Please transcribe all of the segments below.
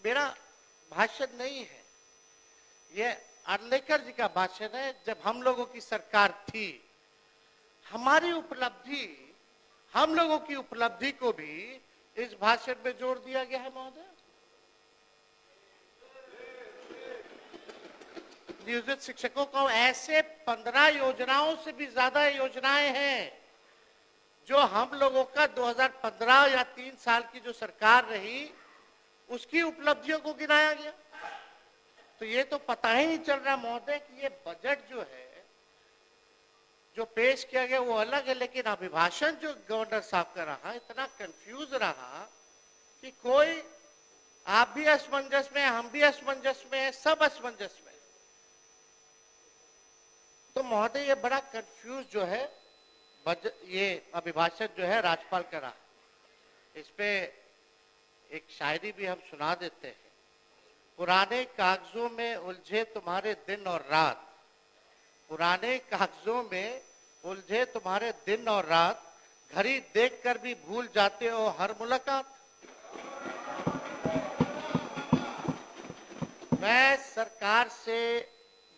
मेरा भाषण नहीं है, ये अर्लेकर जी का भाषण है। जब हम लोगों की सरकार थी, हमारी उपलब्धि, हम लोगों की उपलब्धि को भी इस भाषण में जोड़ दिया गया है महोदय। नियोजित शिक्षकों को ऐसे 15 योजनाओं से भी ज्यादा योजनाएं हैं जो हम लोगों का 2015 या 3 साल की जो सरकार रही उसकी उपलब्धियों को गिनाया गया। तो ये तो पता ही नहीं चल रहा महोदय कि ये बजट जो है जो पेश किया गया वो अलग है, लेकिन अभिभाषण जो गवर्नर साहब का रहा इतना कंफ्यूज रहा कि कोई, आप भी असमंजस में, हम भी असमंजस में, सब असमंजस में। तो महोदय ये बड़ा कंफ्यूज जो है ये अभिभाषण जो है राज्यपाल का रहा। इस पे एक शायरी भी हम सुना देते हैं। पुराने कागजों में उलझे तुम्हारे दिन और रात, पुराने कागजों में उलझे तुम्हारे दिन और रात, घड़ी देखकर भी भूल जाते हो हर मुलाकात। मैं सरकार से,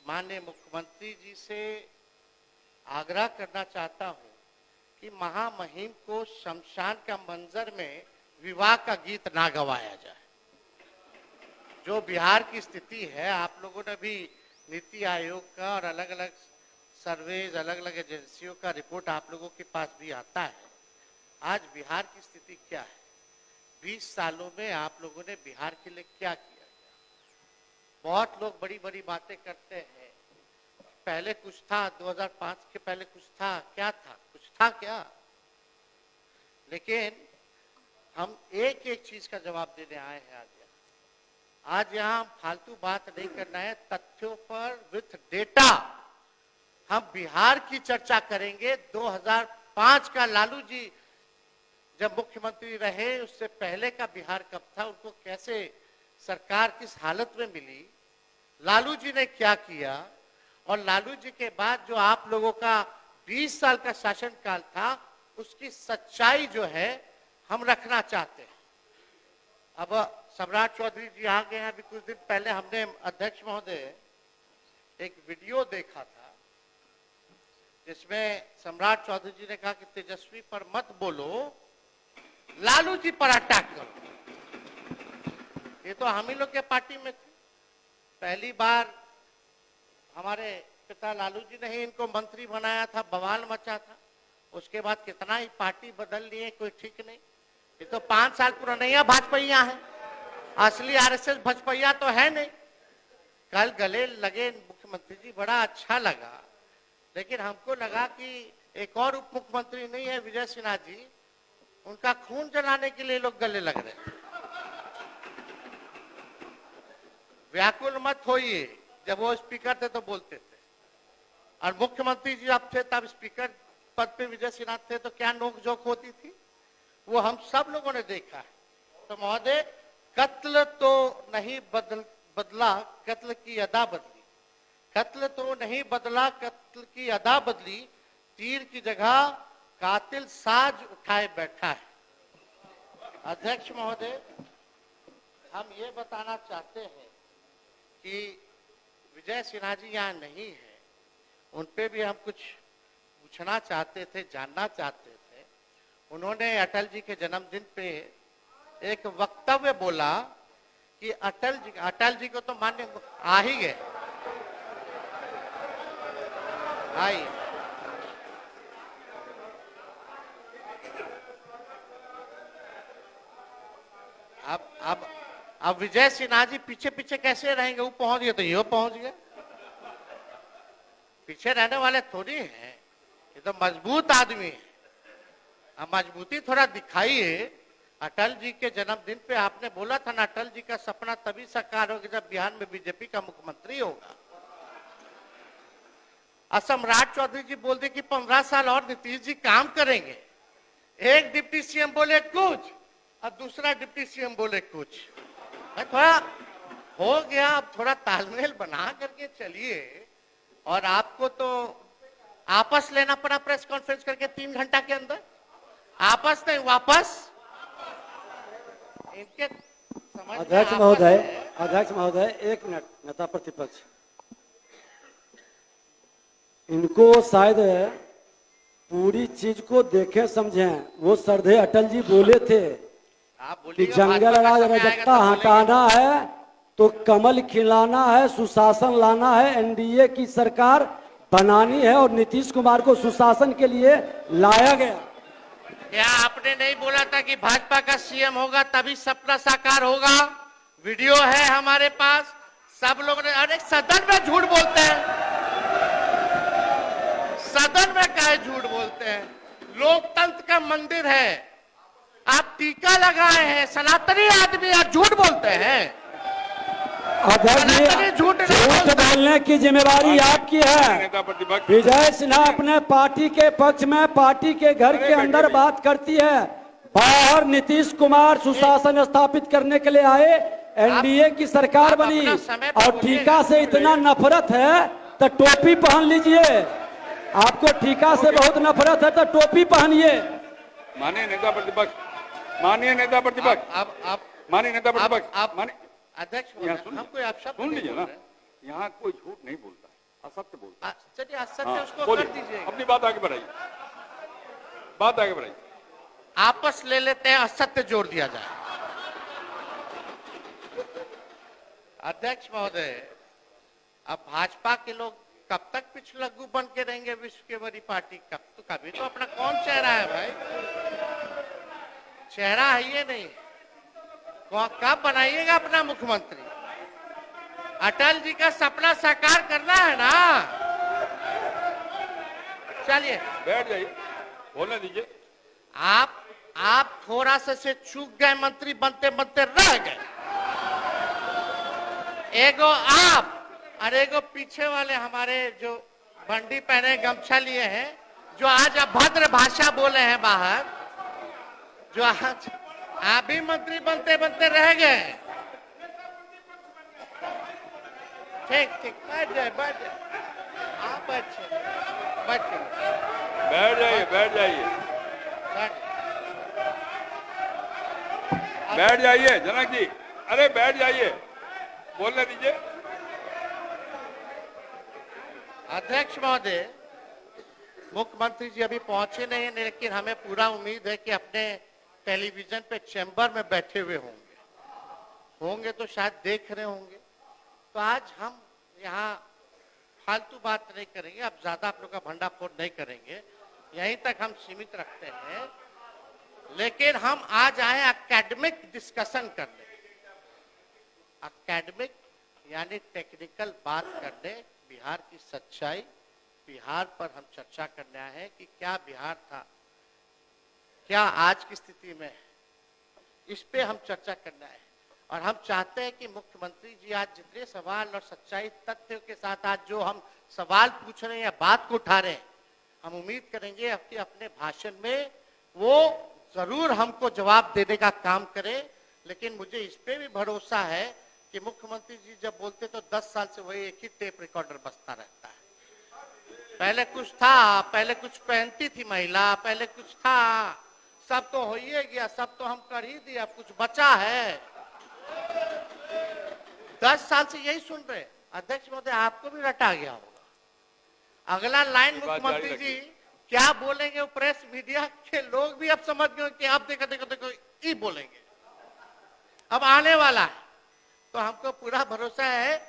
माननीय मुख्यमंत्री जी से आग्रह करना चाहता हूं कि महामहिम को शमशान का मंजर में विवाह का गीत ना गवाया जाए। जो बिहार की स्थिति है, आप लोगों ने भी नीति आयोग का और अलग अलग सर्वेज, अलग अलग एजेंसियों का रिपोर्ट आप लोगों के पास भी आता है। आज बिहार की स्थिति क्या है, 20 सालों में आप लोगों ने बिहार के लिए क्या किया? बहुत लोग बड़ी बड़ी बातें करते हैं, पहले कुछ था, 2005 के पहले कुछ था, क्या था, कुछ था क्या? लेकिन हम एक एक चीज का जवाब देने आए हैं आज यहाँ फालतू बात नहीं करना है, तथ्यों पर विथ डेटा हम बिहार की चर्चा करेंगे। 2005 का लालू जी जब मुख्यमंत्री रहे, उससे पहले का बिहार कब था, उनको कैसे सरकार किस हालत में मिली, लालू जी ने क्या किया, और लालू जी के बाद जो आप लोगों का 20 साल का शासनकाल था, उसकी सच्चाई जो है हम रखना चाहते हैं। अब सम्राट चौधरी जी आ गए हैं। अभी कुछ दिन पहले हमने, अध्यक्ष महोदय, एक वीडियो देखा था जिसमें सम्राट चौधरी जी ने कहा कि तेजस्वी पर मत बोलो, लालू जी पर अटैक करो। ये तो हम ही लोग के पार्टी में थे। पहली बार हमारे पिता लालू जी ने ही इनको मंत्री बनाया था, बवाल मचा था। उसके बाद कितना ही पार्टी बदल लिए, कोई ठीक नहीं। ये तो 5 साल पुराना भाजपा है, असली आरएसएस भाजपा तो है नहीं। कल गले लगे मुख्यमंत्री जी, बड़ा अच्छा लगा, लेकिन हमको लगा कि एक और उप मुख्यमंत्री नहीं है विजय सिन्हा जी, उनका खून जलाने के लिए लोग गले लग रहे। व्याकुल मत होइए, जब वो स्पीकर थे तो बोलते थे, और मुख्यमंत्री जी अब थे तब स्पीकर पद पे विजय सिन्हा थे, तो क्या नोकझोंक होती थी, वो हम सब लोगों ने देखा है। तो महोदय, कत्ल तो नहीं बदला, कत्ल की अदा बदली। कत्ल तो नहीं बदला, कत्ल की अदा बदली, तीर की जगह कातिल साज उठाए बैठा है। अध्यक्ष महोदय, हम ये बताना चाहते हैं कि विजय सिन्हा जी यहाँ नहीं है, उन पे भी हम कुछ पूछना चाहते थे, जानना चाहते थे। उन्होंने अटल जी के जन्मदिन पे एक वक्तव्य बोला कि अटल जी को तो मान्य आ ही गए, आई। अब विजय सिन्हा जी पीछे पीछे कैसे रहेंगे? वो पहुंच गए तो ये पहुंच गए, पीछे रहने वाले थोड़ी हैं, ये तो मजबूत आदमी है। अब मजबूती थोड़ा दिखाइए। अटल जी के जन्मदिन पे आपने बोला था ना, अटल जी का सपना तभी साकार होगा जब बिहार में बीजेपी का मुख्यमंत्री होगा। सम्राट चौधरी जी बोल दे कि 15 साल और नीतीश जी काम करेंगे। एक डिप्टी सीएम बोले कुछ और दूसरा डिप्टी सीएम बोले कुछ। थोड़ा हो गया, अब थोड़ा तालमेल बना करके चलिए। और आपको तो आपस लेना पड़ा प्रेस कॉन्फ्रेंस करके 3 घंटा के अंदर, आपस नहीं वापस। इनके समझ में अध्यक्ष आपस महोदय, है। अध्यक्ष महोदय, एक मिनट। नेता प्रतिपक्ष, इनको शायद पूरी चीज को देखें समझें। वो श्रद्धेय अटल जी बोले थे आप कि बोलिएगा, जंगल भाजपा का राज समय आएगा रजकता तब बोलेंगे। हटाना है तो कमल खिलाना है, सुशासन लाना है, एनडीए की सरकार बनानी है और नीतीश कुमार को सुशासन के लिए लाया गया। क्या आपने नहीं बोला था कि भाजपा का सीएम होगा तभी सपना साकार होगा? वीडियो है हमारे पास, सब लोग ने। अरे सदन में झूठ बोलते हैं, सदन में काहे झूठ बोलते हैं? लोकतंत्र का मंदिर है, आप टीका लगाए हैं, सनातनी आदमी, आप झूठ बोलते हैं। अध्यक्ष सनातनी जी, झूठ नहीं झूठ बोलता। बोलने की जिम्मेवारी आपकी है। नेता प्रतिपक्ष विजय सिन्हा अपने पार्टी के पक्ष में पार्टी के घर के अंदर बात करती है, बाहर नीतीश कुमार सुशासन स्थापित करने के लिए आए, एनडीए की सरकार आप बनी। अपना समय पर और बोलिएगा। ठीका से इतना नफरत है तो टोपी पहन लीजिए। आपको ठीका से बहुत नफरत है तो टोपी पहनिए। माननीय नेता प्रतिपक्ष, माननीय नेता प्रतिपक्ष, आप माननीय नेता प्रतिपक्ष, आप माननीय अध्यक्ष यहाँ महोदय, हम कोई आप शब्द सुन नहीं लीजिए बोल ना, रहे हैं। यहाँ कोई झूठ नहीं बोलता है, असत्य बोलता है। चलिए असत्य हाँ, उसको कर बोलिए, दीजिए, अपनी बात आगे बढ़ाइए, बात आगे बढ़ाइए। आपस ले लेते हैं, असत्य जोड़ दिया जाए। अध्यक्ष महोदय, अब भाजपा के लोग कब तक पिछलग्गू बन के रहेंगे? विश्व के बड़ी पार्टी कभी तो अपना कौन चेहरा है भाई? चेहरा है ये नहीं। कब बनाइएगा अपना मुख्यमंत्री? अटल जी का सपना साकार करना है ना। चलिए बैठ जाइए, बोलने दीजिए। आप थोड़ा से चूक गए, मंत्री बनते बनते रह गए। एगो आप और एगो पीछे वाले हमारे जो बंडी पहने गमछा लिए हैं, जो आज अभद्र भाषा बोले हैं बाहर, जो आज आप भी मंत्री बनते बनते रह गए। ठीक ठीक, बैठ जाए, बैठ जाए, आप अच्छे बैठिए, बैठ जाइए, बैठ जाइए, बैठ जाइए जनक जी, अरे बैठ जाइए, बोलने दीजिए। अध्यक्ष महोदय, मुख्यमंत्री जी अभी पहुंचे नहीं हैं, लेकिन हमें पूरा उम्मीद है कि अपने टेलीविजन पे चैम्बर में बैठे हुए होंगे तो शायद देख रहे होंगे। तो आज हम यहाँ फालतू बात नहीं करेंगे, अब ज्यादा आप लोग का भंडाफोड़ नहीं करेंगे, यहीं तक हम सीमित रखते हैं। लेकिन हम आज आए एकेडमिक डिस्कशन करने, एकेडमिक यानी टेक्निकल बात करने, बिहार की सच्चाई, बिहार पर हम चर्चा करने आए हैं कि क्या बिहार था, क्या आज की स्थिति में है, इस पे हम चर्चा करना है। और हम चाहते हैं कि मुख्यमंत्री जी आज जितने सवाल और सच्चाई तथ्यों के साथ आज जो हम सवाल पूछ रहे हैं या बात को उठा रहे हैं, हम उम्मीद करेंगे कि अपने भाषण में वो जरूर हमको जवाब देने का काम करें। लेकिन मुझे इस पे भी भरोसा है कि मुख्यमंत्री जी जब बोलते तो 10 साल से वही एक ही टेप रिकॉर्डर बजता रहता है। पहले कुछ था, पहले कुछ पहनती थी महिला, पहले कुछ था, सब तो हो ही गया, सब तो हम कर ही दिया, कुछ बचा है? 10 साल से यही सुन रहे। अध्यक्ष महोदय, आपको भी रटा गया होगा। अगला लाइन मुख्यमंत्री जी क्या बोलेंगे, वो प्रेस मीडिया के लोग भी अब समझ गए कि आप देखो देखो देखो ये बोलेंगे, अब आने वाला है। तो हमको पूरा भरोसा है,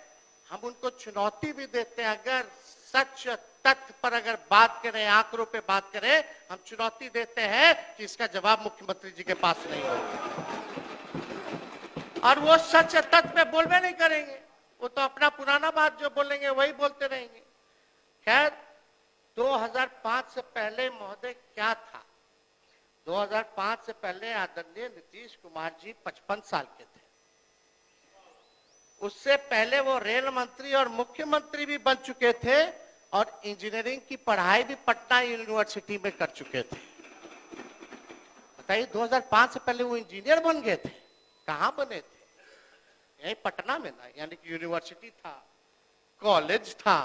हम उनको चुनौती भी देते हैं। अगर सच तथ्य पर अगर बात करें, आंकड़ों पे बात करें, हम चुनौती देते हैं कि इसका जवाब मुख्यमंत्री जी के पास नहीं होगा। और वो सच तथ्य पे बोलवे नहीं करेंगे, वो तो अपना पुराना बात जो बोलेंगे वही बोलते रहेंगे। खैर, 2005 से पहले महोदय क्या था? 2005 से पहले आदरणीय नीतीश कुमार जी 55 साल के थे। उससे पहले वो रेल मंत्री और मुख्यमंत्री भी बन चुके थे और इंजीनियरिंग की पढ़ाई भी पटना यूनिवर्सिटी में कर चुके थे। बताइए, 2005 से पहले वो इंजीनियर बन गए थे। कहां बने थे? यही पटना में ना, यानी कि यूनिवर्सिटी था, कॉलेज था,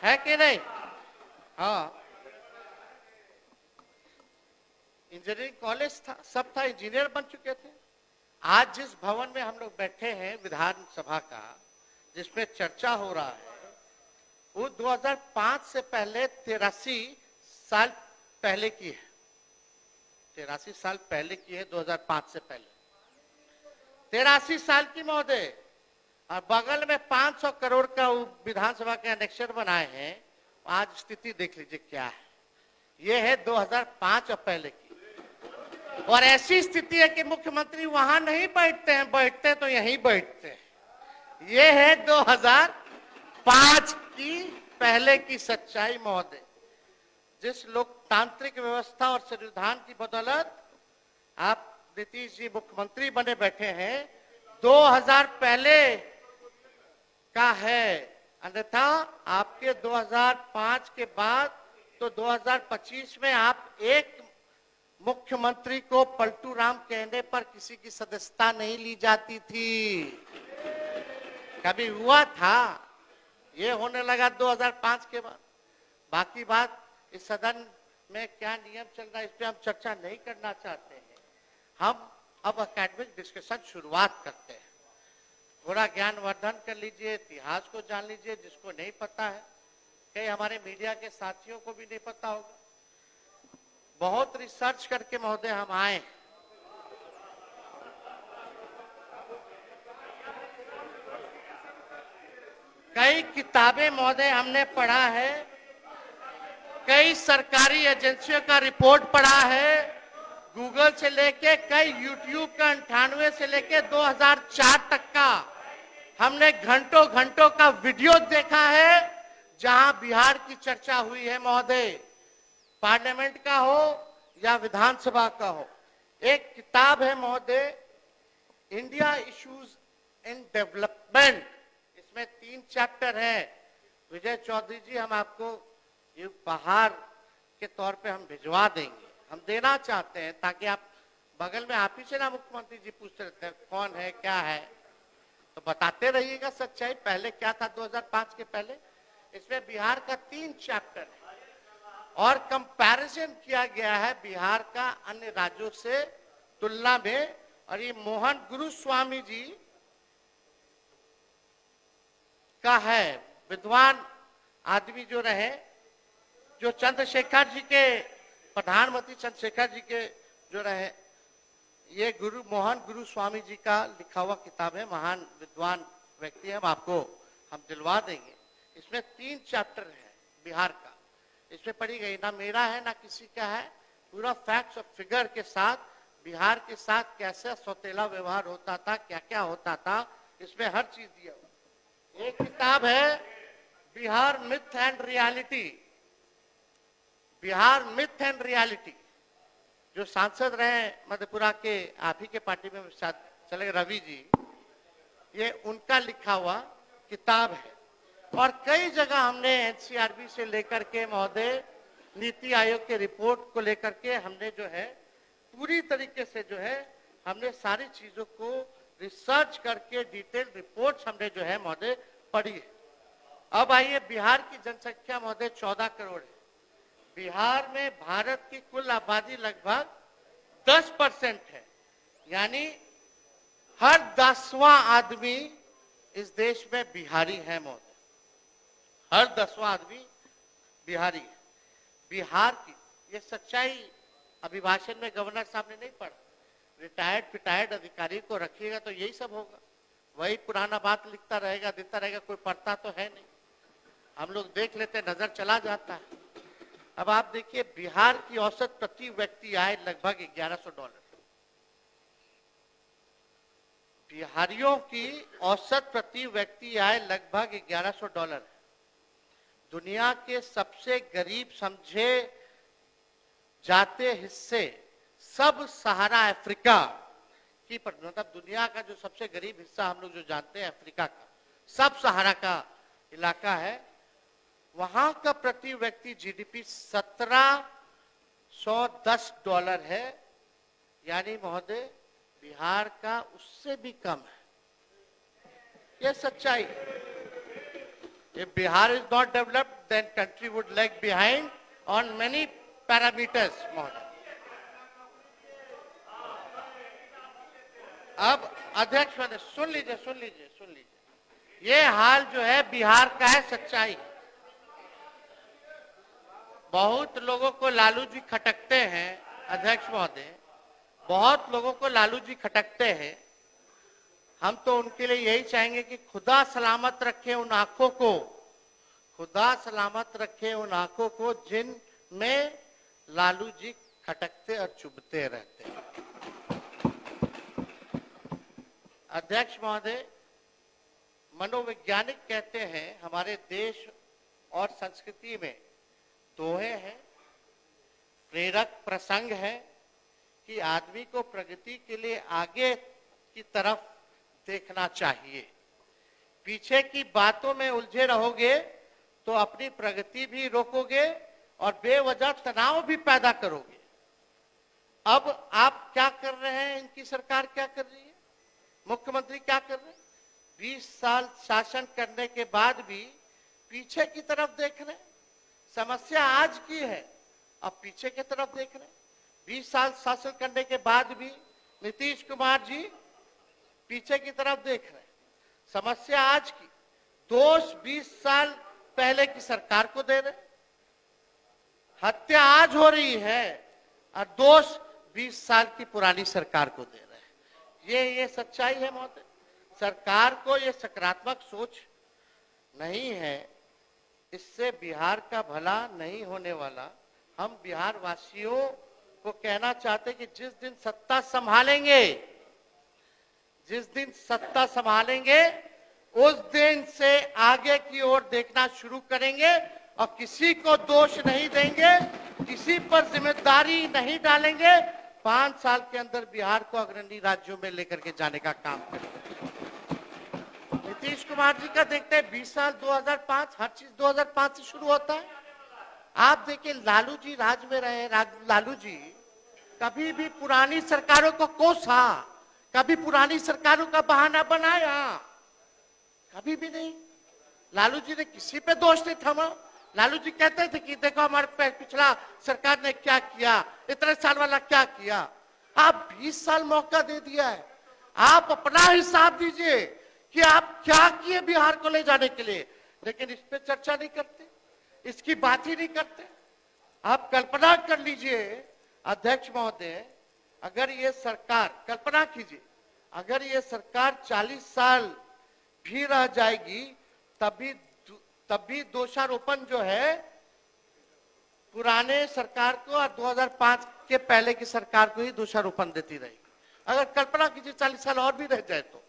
है कि नहीं? हाँ, इंजीनियरिंग कॉलेज था, सब था, इंजीनियर बन चुके थे। आज जिस भवन में हम लोग बैठे हैं विधानसभा का, जिसमें चर्चा हो रहा है, वो 2005 से पहले 83 साल पहले की है। 83 साल पहले की है, 2005 से पहले 83 साल की महोदय। और बगल में 500 करोड़ का विधानसभा के एनेक्सर बनाए हैं। आज स्थिति देख लीजिए क्या है। ये है 2005 और पहले की। और ऐसी स्थिति है कि मुख्यमंत्री वहां नहीं बैठते हैं, बैठते तो यहीं बैठते हैं। ये है 2005 की पहले की सच्चाई महोदय। जिस लोकतांत्रिक व्यवस्था और संविधान की बदौलत आप नीतीश जी मुख्यमंत्री बने बैठे हैं, 2000 पहले का है। अन्यथा आपके 2005 के बाद तो 2025 में आप एक मुख्यमंत्री को पलटू राम कहने पर किसी की सदस्यता नहीं ली जाती थी। कभी हुआ था? ये होने लगा 2005 के बाद। बाकी बात इस सदन में क्या नियम चल रहा है इस पे हम चर्चा नहीं करना चाहते हैं। हम अब एकेडमिक डिस्कशन शुरुआत करते हैं। थोड़ा ज्ञानवर्धन कर लीजिए, इतिहास को जान लीजिए जिसको नहीं पता है। कई हमारे मीडिया के साथियों को भी नहीं पता होगा। बहुत रिसर्च करके महोदय हम आए। कई किताबें महोदय हमने पढ़ा है, कई सरकारी एजेंसियों का रिपोर्ट पढ़ा है, गूगल से लेके कई यूट्यूब का 98 से लेके 2004 तक का हमने घंटों घंटों का वीडियो देखा है जहां बिहार की चर्चा हुई है महोदय। पार्लियामेंट का हो या विधानसभा का हो। एक किताब है महोदय, इंडिया इश्यूज इन डेवलपमेंट। इसमें 3 चैप्टर है। विजय चौधरी जी, हम आपको ये उपहार के तौर पे हम भिजवा देंगे, हम देना चाहते हैं ताकि आप बगल में आप ही से ना मुख्यमंत्री जी पूछते रहते हैं कौन है क्या है, तो बताते रहिएगा सच्चाई। पहले क्या था 2005 के पहले। इसमें बिहार का 3 चैप्टर है और कंपैरिजन किया गया है बिहार का अन्य राज्यों से तुलना में। और ये मोहन गुरुस्वामी जी का है, विद्वान आदमी जो रहे, जो चंद्रशेखर जी के, प्रधानमंत्री चंद्रशेखर जी के जो रहे, ये मोहन गुरुस्वामी जी का लिखा हुआ किताब है। महान विद्वान व्यक्ति है, हम दिलवा देंगे। इसमें 3 चैप्टर है बिहार का। इसमें पढ़ी गई, ना मेरा है ना किसी का है, पूरा फैक्ट्स और फिगर के साथ बिहार के साथ कैसे सौतेला व्यवहार होता था, क्या क्या होता था, इसमें हर चीज दिया हुआ। एक किताब है Bihar myth and reality. Bihar myth and reality, जो सांसद रहे मधेपुरा के, आप ही के पार्टी में शायद चले रवि जी, ये उनका लिखा हुआ किताब है। और कई जगह हमने एनसीआरबी से लेकर के महोदय नीति आयोग के रिपोर्ट को लेकर के हमने जो है पूरी तरीके से जो है हमने सारी चीजों को रिसर्च करके डिटेल रिपोर्ट्स हमने जो है महोदय पढ़ी है। अब आइए, बिहार की जनसंख्या महोदय 14 करोड़ है। बिहार में भारत की कुल आबादी लगभग 10% है, यानी हर 10वां आदमी इस देश में बिहारी है महोदय। हर 10वां आदमी बिहारी है। बिहार की ये सच्चाई अभिभाषण में गवर्नर साहब ने नहीं पढ़ा। रिटायर्ड अधिकारी को रखिएगा तो यही सब होगा, वही पुराना बात लिखता रहेगा, देता रहेगा, कोई पढ़ता तो है नहीं। हम लोग देख लेते, नजर चला जाता है। अब आप देखिए, बिहार की औसत प्रति व्यक्ति आय लगभग $1100। बिहारियों की औसत प्रति व्यक्ति आय लगभग $1100 है। दुनिया के सबसे गरीब समझे जाते हिस्से सब सहारा अफ्रीका की, मतलब दुनिया का जो सबसे गरीब हिस्सा हम लोग जो जानते हैं अफ्रीका का, सब सहारा का इलाका है। वहां का प्रति व्यक्ति जीडीपी $1710 है, यानी महोदय बिहार का उससे भी कम है। यह सच्चाई। If Bihar is not developed, then country would lag behind on many parameters. अब अध्यक्ष महोदय सुन लीजिए। ये हाल जो है बिहार का है, सच्चाई। बहुत लोगों को लालू जी खटकते हैं अध्यक्ष महोदय, बहुत लोगों को लालू जी खटकते हैं। हम तो उनके लिए यही चाहेंगे कि खुदा सलामत रखे उन आंखों को, खुदा सलामत रखे उन आंखों को जिनमें लालू जी खटकते और चुभते रहते हैं। अध्यक्ष महोदय, मनोवैज्ञानिक कहते हैं हमारे देश और संस्कृति में दोहे हैं, प्रेरक प्रसंग है कि आदमी को प्रगति के लिए आगे की तरफ देखना चाहिए। पीछे की बातों में उलझे रहोगे तो अपनी प्रगति भी रोकोगे और बेवजह तनाव भी पैदा करोगे। अब आप क्या कर रहे हैं, इनकी सरकार क्या कर रही है, मुख्यमंत्री क्या कर रहे हैं? 20 साल शासन करने के बाद भी पीछे की तरफ देख रहे हैं। समस्या आज की है, अब पीछे की तरफ देख रहे हैं। 20 साल शासन करने के बाद भी नीतीश कुमार जी पीछे की तरफ देख रहे हैं। समस्या आज की, दोष 20 साल पहले की सरकार को दे रहे हैं। हत्या आज हो रही है और दोष 20 साल की पुरानी सरकार को दे रहे हैं। ये सच्चाई है महोदय। सरकार को ये सकारात्मक सोच नहीं है, इससे बिहार का भला नहीं होने वाला। हम बिहार वासियों को कहना चाहते कि जिस दिन सत्ता संभालेंगे उस दिन से आगे की ओर देखना शुरू करेंगे और किसी को दोष नहीं देंगे, किसी पर जिम्मेदारी नहीं डालेंगे। 5 साल के अंदर बिहार को अग्रणी राज्यों में लेकर के जाने का काम करेंगे। नीतीश कुमार जी का देखते हैं 20 साल 2005, हर चीज 2005 से शुरू होता है। आप देखिए लालू जी राज में रहे, लालू जी कभी भी पुरानी सरकारों को कोसा, कभी पुरानी सरकारों का बहाना बनाया, कभी भी नहीं। लालू जी ने किसी पे दोष नहीं थमा। लालू जी कहते थे कि देखो हमारे पिछला सरकार ने क्या किया, इतने साल वाला क्या किया। आप 20 साल मौका दे दिया है, आप अपना हिसाब दीजिए कि आप क्या किए बिहार को ले जाने के लिए, लेकिन इस पे चर्चा नहीं करते, इसकी बात ही नहीं करते। आप कल्पना कर लीजिए अध्यक्ष महोदय, अगर ये सरकार, कल्पना कीजिए अगर ये सरकार 40 साल भी रह जाएगी तब भी दोषारोपण जो है पुराने सरकार को और 2005 के पहले की सरकार को ही दोषारोपण देती रहेगी। अगर कल्पना कीजिए 40 साल और भी रह जाए तो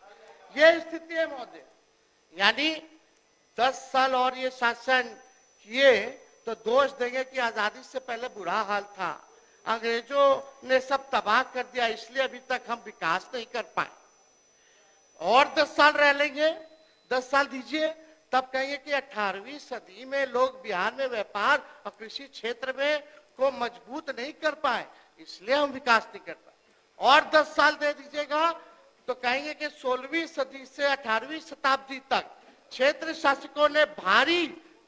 ये स्थिति है महोदय। यानी 10 साल और ये शासन किए तो दोष देंगे कि आजादी से पहले बुरा हाल था, अंग्रेजों ने सब तबाह कर दिया, इसलिए अभी तक हम विकास नहीं कर पाए। और 10 साल रह लेंगे, 10 साल दीजिए, तब कहेंगे कि 18वीं सदी में लोग बिहार में व्यापार और कृषि क्षेत्र में को मजबूत नहीं कर पाए, इसलिए हम विकास नहीं कर पाए। और 10 साल दे दीजिएगा तो कहेंगे कि 16वीं सदी से 18वीं शताब्दी तक क्षेत्र शासकों ने भारी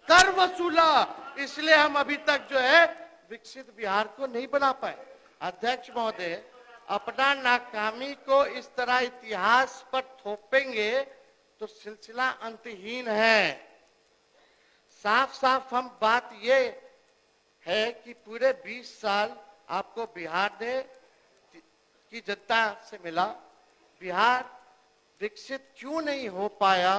कर वसूला, इसलिए हम अभी तक जो है विकसित बिहार को नहीं बना पाए। अध्यक्ष महोदय, अपना नाकामी को इस तरह इतिहास पर थोपेंगे तो सिलसिला अंतहीन है। साफ साफ हम बात ये है कि पूरे 20 साल आपको बिहार ने की जनता से मिला, बिहार विकसित क्यों नहीं हो पाया?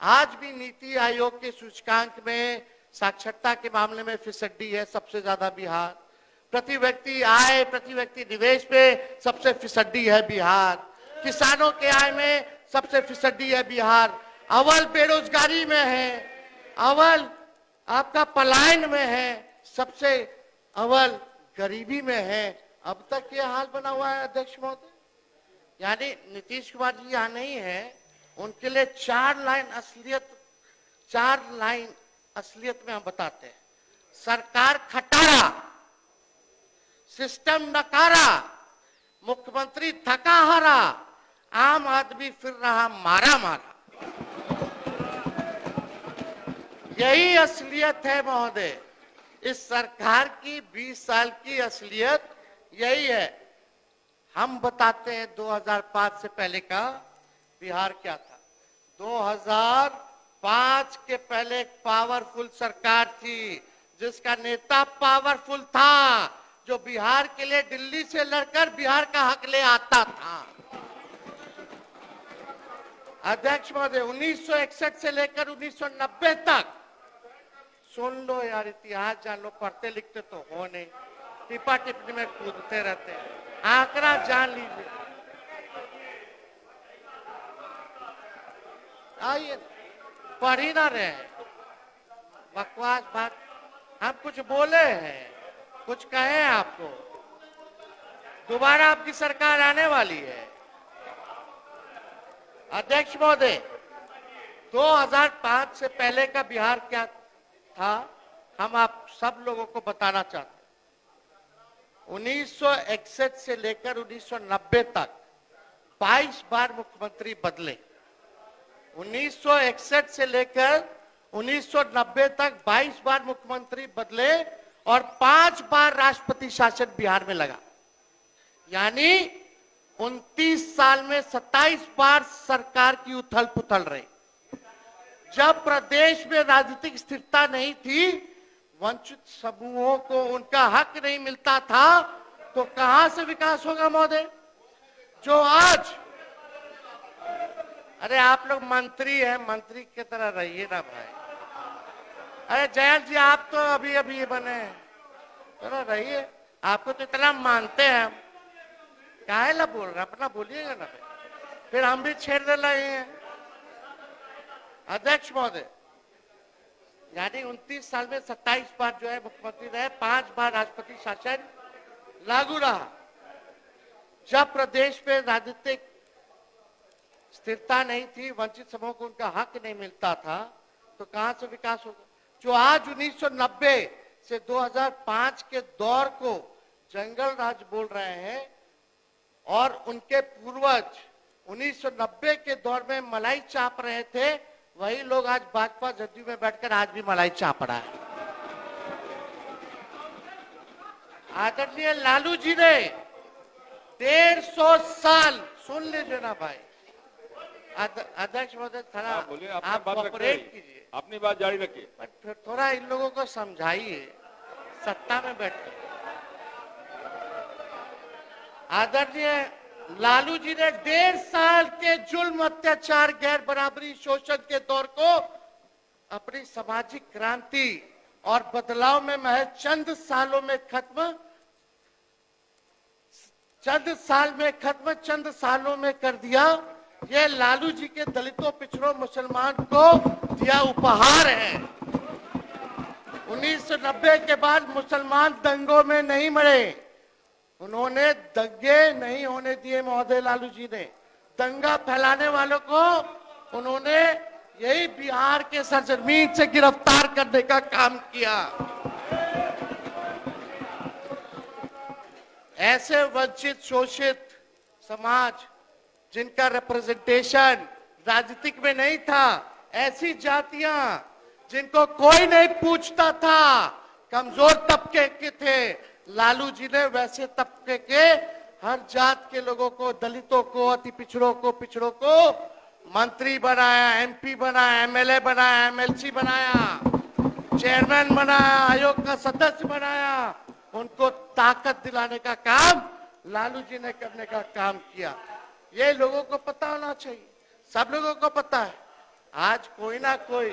आज भी नीति आयोग के सूचकांक में साक्षरता के मामले में फिसड्डी है सबसे ज्यादा बिहार। प्रति व्यक्ति आय, प्रति व्यक्ति निवेश पे सबसे फिसड्डी है बिहार। किसानों के आय में सबसे फिसड्डी है बिहार। अव्वल बेरोजगारी में है, अव्वल आपका पलायन में है, सबसे अव्वल गरीबी में है। अब तक ये हाल बना हुआ है अध्यक्ष महोदय। यानी नीतीश कुमार जी यहाँ नहीं है, उनके लिए 4 लाइन असलियत में हम बताते हैं। सरकार खटारा, सिस्टम नकारा, मुख्यमंत्री थका हारा, आम आदमी फिर रहा मारा मारा। यही असलियत है महोदय, इस सरकार की 20 साल की असलियत यही है। हम बताते हैं 2005 से पहले का बिहार क्या था। 2005 के पहले एक पावरफुल सरकार थी जिसका नेता पावरफुल था, जो बिहार के लिए दिल्ली से लड़कर बिहार का हक ले आता था। अध्यक्ष महोदय, 1961 से लेकर 1990 तक, सुन लो यार, इतिहास जान लो, पढ़ते लिखते तो हो नहीं, टिपा टिप्पणी में कूदते रहते हैं, आंकड़ा जान लीजिए। आइए, पढ़ ही ना रहे हैं, बकवास बात। हम कुछ बोले हैं, कुछ कहे आपको, दोबारा आपकी सरकार आने वाली है। अध्यक्ष महोदय, 2005 से पहले का बिहार क्या था, हम आप सब लोगों को बताना चाहते हैं। 1961 से लेकर 1990 तक 22 बार मुख्यमंत्री बदले। 1961 से लेकर 1990 तक 22 बार मुख्यमंत्री बदले और 5 बार राष्ट्रपति शासन बिहार में लगा। यानी 29 साल में 27 बार सरकार की उथल पुथल रही। जब प्रदेश में राजनीतिक स्थिरता नहीं थी, वंचित समूहों को उनका हक नहीं मिलता था, तो कहां से विकास होगा महोदय? जो आज, अरे आप लोग मंत्री हैं, मंत्री की तरह रहिए ना भाई। अरे जयंत जी, आप तो अभी अभी बने हैं, चलो रहिए, आपको तो इतना मानते हैं हम, काहे ला बोल रहे, अपना बोलिएगा ना भाई, फिर हम भी छेड़ दे रहे हैं। अध्यक्ष महोदय, यानी 29 साल में 27 बार जो है मुख्यमंत्री रहे, 5 बार राष्ट्रपति शासन लागू रहा। जब प्रदेश में राजनीतिक स्थिरता नहीं थी, वंचित समूह को उनका हक नहीं मिलता था, तो कहां से विकास होगा? जो आज 1990 से 2005 के दौर को जंगल राज बोल रहे हैं, और उनके पूर्वज 1990 के दौर में मलाई चाप रहे थे, वही लोग आज भाजपा जदयू में बैठकर आज भी मलाई चाप रहा है। आदरणीय लालू जी ने 150 साल, सुन लीजिए ना भाई, अध्यक्ष महोदय, थोड़ा बोलिए, आप कोऑपरेट कीजिए, अपनी बात जारी रखिए। फिर थोड़ा इन लोगों को समझाइए, सत्ता में बैठे। आदरणीय लालू जी ने 1.5 साल के जुल्म, अत्याचार, गैर बराबरी, शोषण के दौर को अपनी सामाजिक क्रांति और बदलाव में महज चंद साल में सालों में कर दिया। ये लालू जी के दलितों, पिछड़ों, मुसलमान को दिया उपहार है। 1990 के बाद मुसलमान दंगों में नहीं मरे, उन्होंने दंगे नहीं होने दिए महोदय। लालू जी ने दंगा फैलाने वालों को उन्होंने यही बिहार के सरजमीन से गिरफ्तार करने का काम किया। ऐसे वंचित, शोषित समाज जिनका रिप्रेजेंटेशन राजनीतिक में नहीं था, ऐसी जातियां जिनको कोई नहीं पूछता था, कमजोर तबके के थे, लालू जी ने वैसे तबके के हर जात के लोगों को, दलितों को, अति पिछड़ों को मंत्री बनाया, एमपी बनाया, एमएलए बनाया, एमएलसी बनाया, चेयरमैन बनाया, आयोग का सदस्य बनाया। उनको ताकत दिलाने का काम लालू जी ने करने का काम किया। ये लोगों को पता होना चाहिए, सब लोगों को पता है। आज कोई ना कोई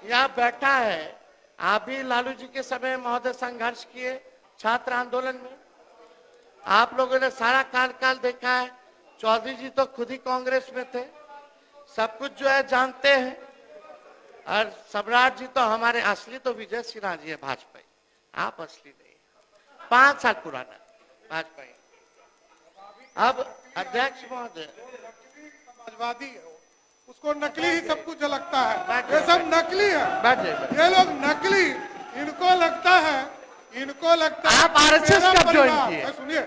यहाँ बैठा है, आप भी लालू जी के समय महोदय संघर्ष किए छात्र आंदोलन में, आप लोगों ने सारा काल देखा है। चौधरी जी तो खुद ही कांग्रेस में थे, सब कुछ जो है जानते हैं। और सम्राट जी तो हमारे असली तो विजय सिन्हा जी है, भाजपा, आप असली नहीं, 5 साल पुराना भाजपा। अब अध्यक्ष महोदय, समाजवादी है, उसको नकली ही सब कुछ लगता है, ये सब नकली है, बैठे। ये लोग नकली, इनको लगता है आप आरएसएस कब ज्वाइन किए? सुनिए,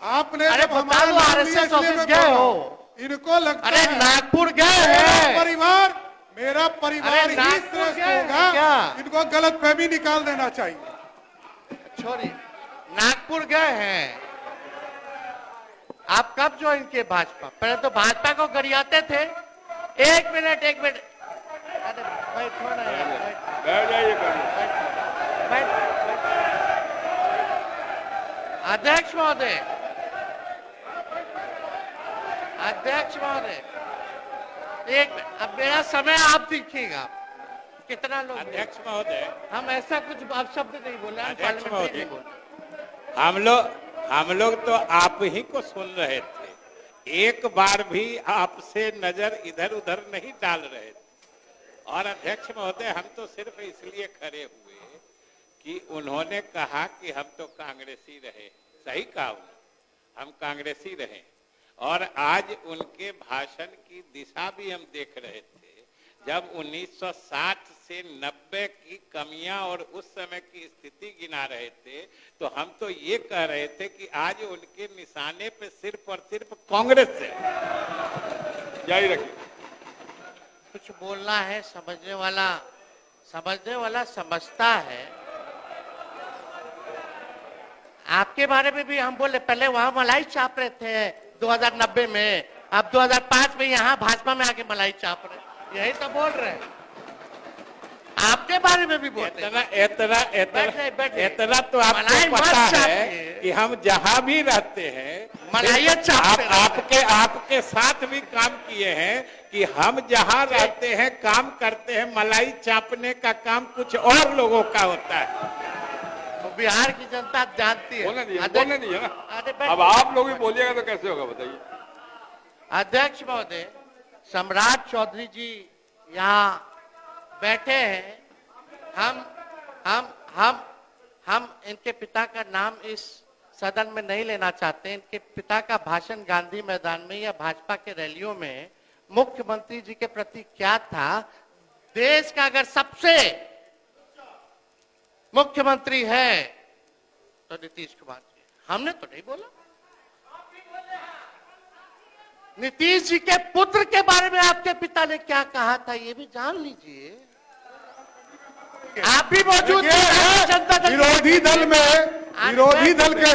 आपने अरे जब हमारा बता दो, आरएसएस ऑफिस गए हो? इनको लगता अरे है नागपुर गए हैं? मेरा परिवार ही श्रेष्ठ होगा, इनको गलत फहमी निकाल देना चाहिए। छोड़िए, नागपुर गए हैं, आप कब ज्वाइन किए भाजपा? पहले तो भाजपा को गरियाते थे। एक मिनट अरे बैठो ना यार, बैठ जाइए, बैठ। अध्यक्ष महोदय, एक मिनट, अब मेरा समय आप देखिएगा कितना लोग। अध्यक्ष महोदय, हम ऐसा कुछ आप शब्द नहीं बोले, हम अध्यक्ष पार्लियामेंट्री नहीं महोदय, बोले। हम लोग तो आप ही को सुन रहे थे, एक बार भी आपसे नजर इधर उधर नहीं डाल रहे थे। और अध्यक्ष महोदय, हम तो सिर्फ इसलिए खड़े हुए कि उन्होंने कहा कि हम तो कांग्रेसी रहे। सही कहा उन्होंने, हम कांग्रेसी रहे। और आज उनके भाषण की दिशा भी हम देख रहे थे। जब 1960 से 90 की कमियां और उस समय की स्थिति गिना रहे थे, तो हम तो ये कह रहे थे कि आज उनके निशाने पे सिर्फ और सिर्फ कांग्रेस है। जारी रखिए। कुछ बोलना है, समझने वाला समझता है। आपके बारे में भी हम बोले, पहले वहां मलाई चाप रहे थे 2090 में, अब 2005 में यहाँ भाजपा में आके मलाई चाप रहे, यही तो बोल रहे हैं। आपके बारे में भी बोलते हैं। इतना तो आपको पता है कि हम जहां भी रहते हैं मलाइया चापते रहते हैं। आपके साथ भी काम किए हैं कि हम जहां रहते हैं, काम करते हैं, मलाई चापने का काम कुछ और लोगों का होता है। तो बिहार की जनता जानती है। बोलने दीजिए ना। अरे बैठ- अब आप लोग भी बोलिएगा तो कैसे होगा बताइए। अध्यक्ष महोदय, सम्राट चौधरी जी यहाँ बैठे हैं। हम इनके पिता का नाम इस सदन में नहीं लेना चाहते। इनके पिता का भाषण गांधी मैदान में या भाजपा के रैलियों में मुख्यमंत्री जी के प्रति क्या था? देश का अगर सबसे मुख्यमंत्री है तो नीतीश कुमार जी। हमने तो नहीं बोला। नीतीश जी के पुत्र के बारे में आपके पिता ने क्या कहा था, ये भी जान लीजिए। आप भी मौजूद थे जनता दल विरोधी दल के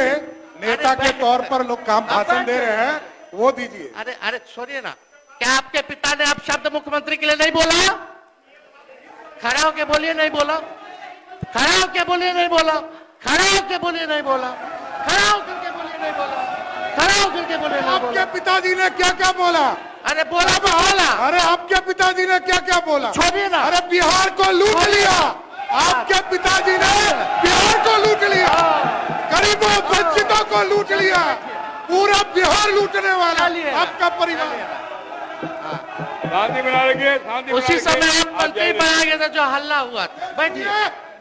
नेता के तौर पर लोग काम भाषण दे रहे हैं, वो दीजिए। अरे छोड़िए ना, क्या आपके पिता ने आप शब्द मुख्यमंत्री के लिए नहीं बोला? खड़ा होके बोलिए नहीं बोला, खड़ा होके बोलिए नहीं बोला, खड़ा होके बोलिए नहीं बोला, खड़ा होकर के बोलिए नहीं बोला, खड़ा होकर के बोलिए नहीं बोला। आपके पिताजी ने क्या क्या बोला? अरे बोला तो बोला। अरे आपके पिताजी ने क्या क्या बोला? छोड़िए ना। अरे बिहार को लूट लिया, आपके पिताजी ने बिहार को लूट लिया, गरीबों वंचितों को लूट लिया, पूरा बिहार लूटने वाला आपका परिवार। शांति बना रखिए, शांति उसी बना रखिए। समय हम आप मंत्री जाइए। बनाया गया था जो हल्ला हुआ था। बैठिए।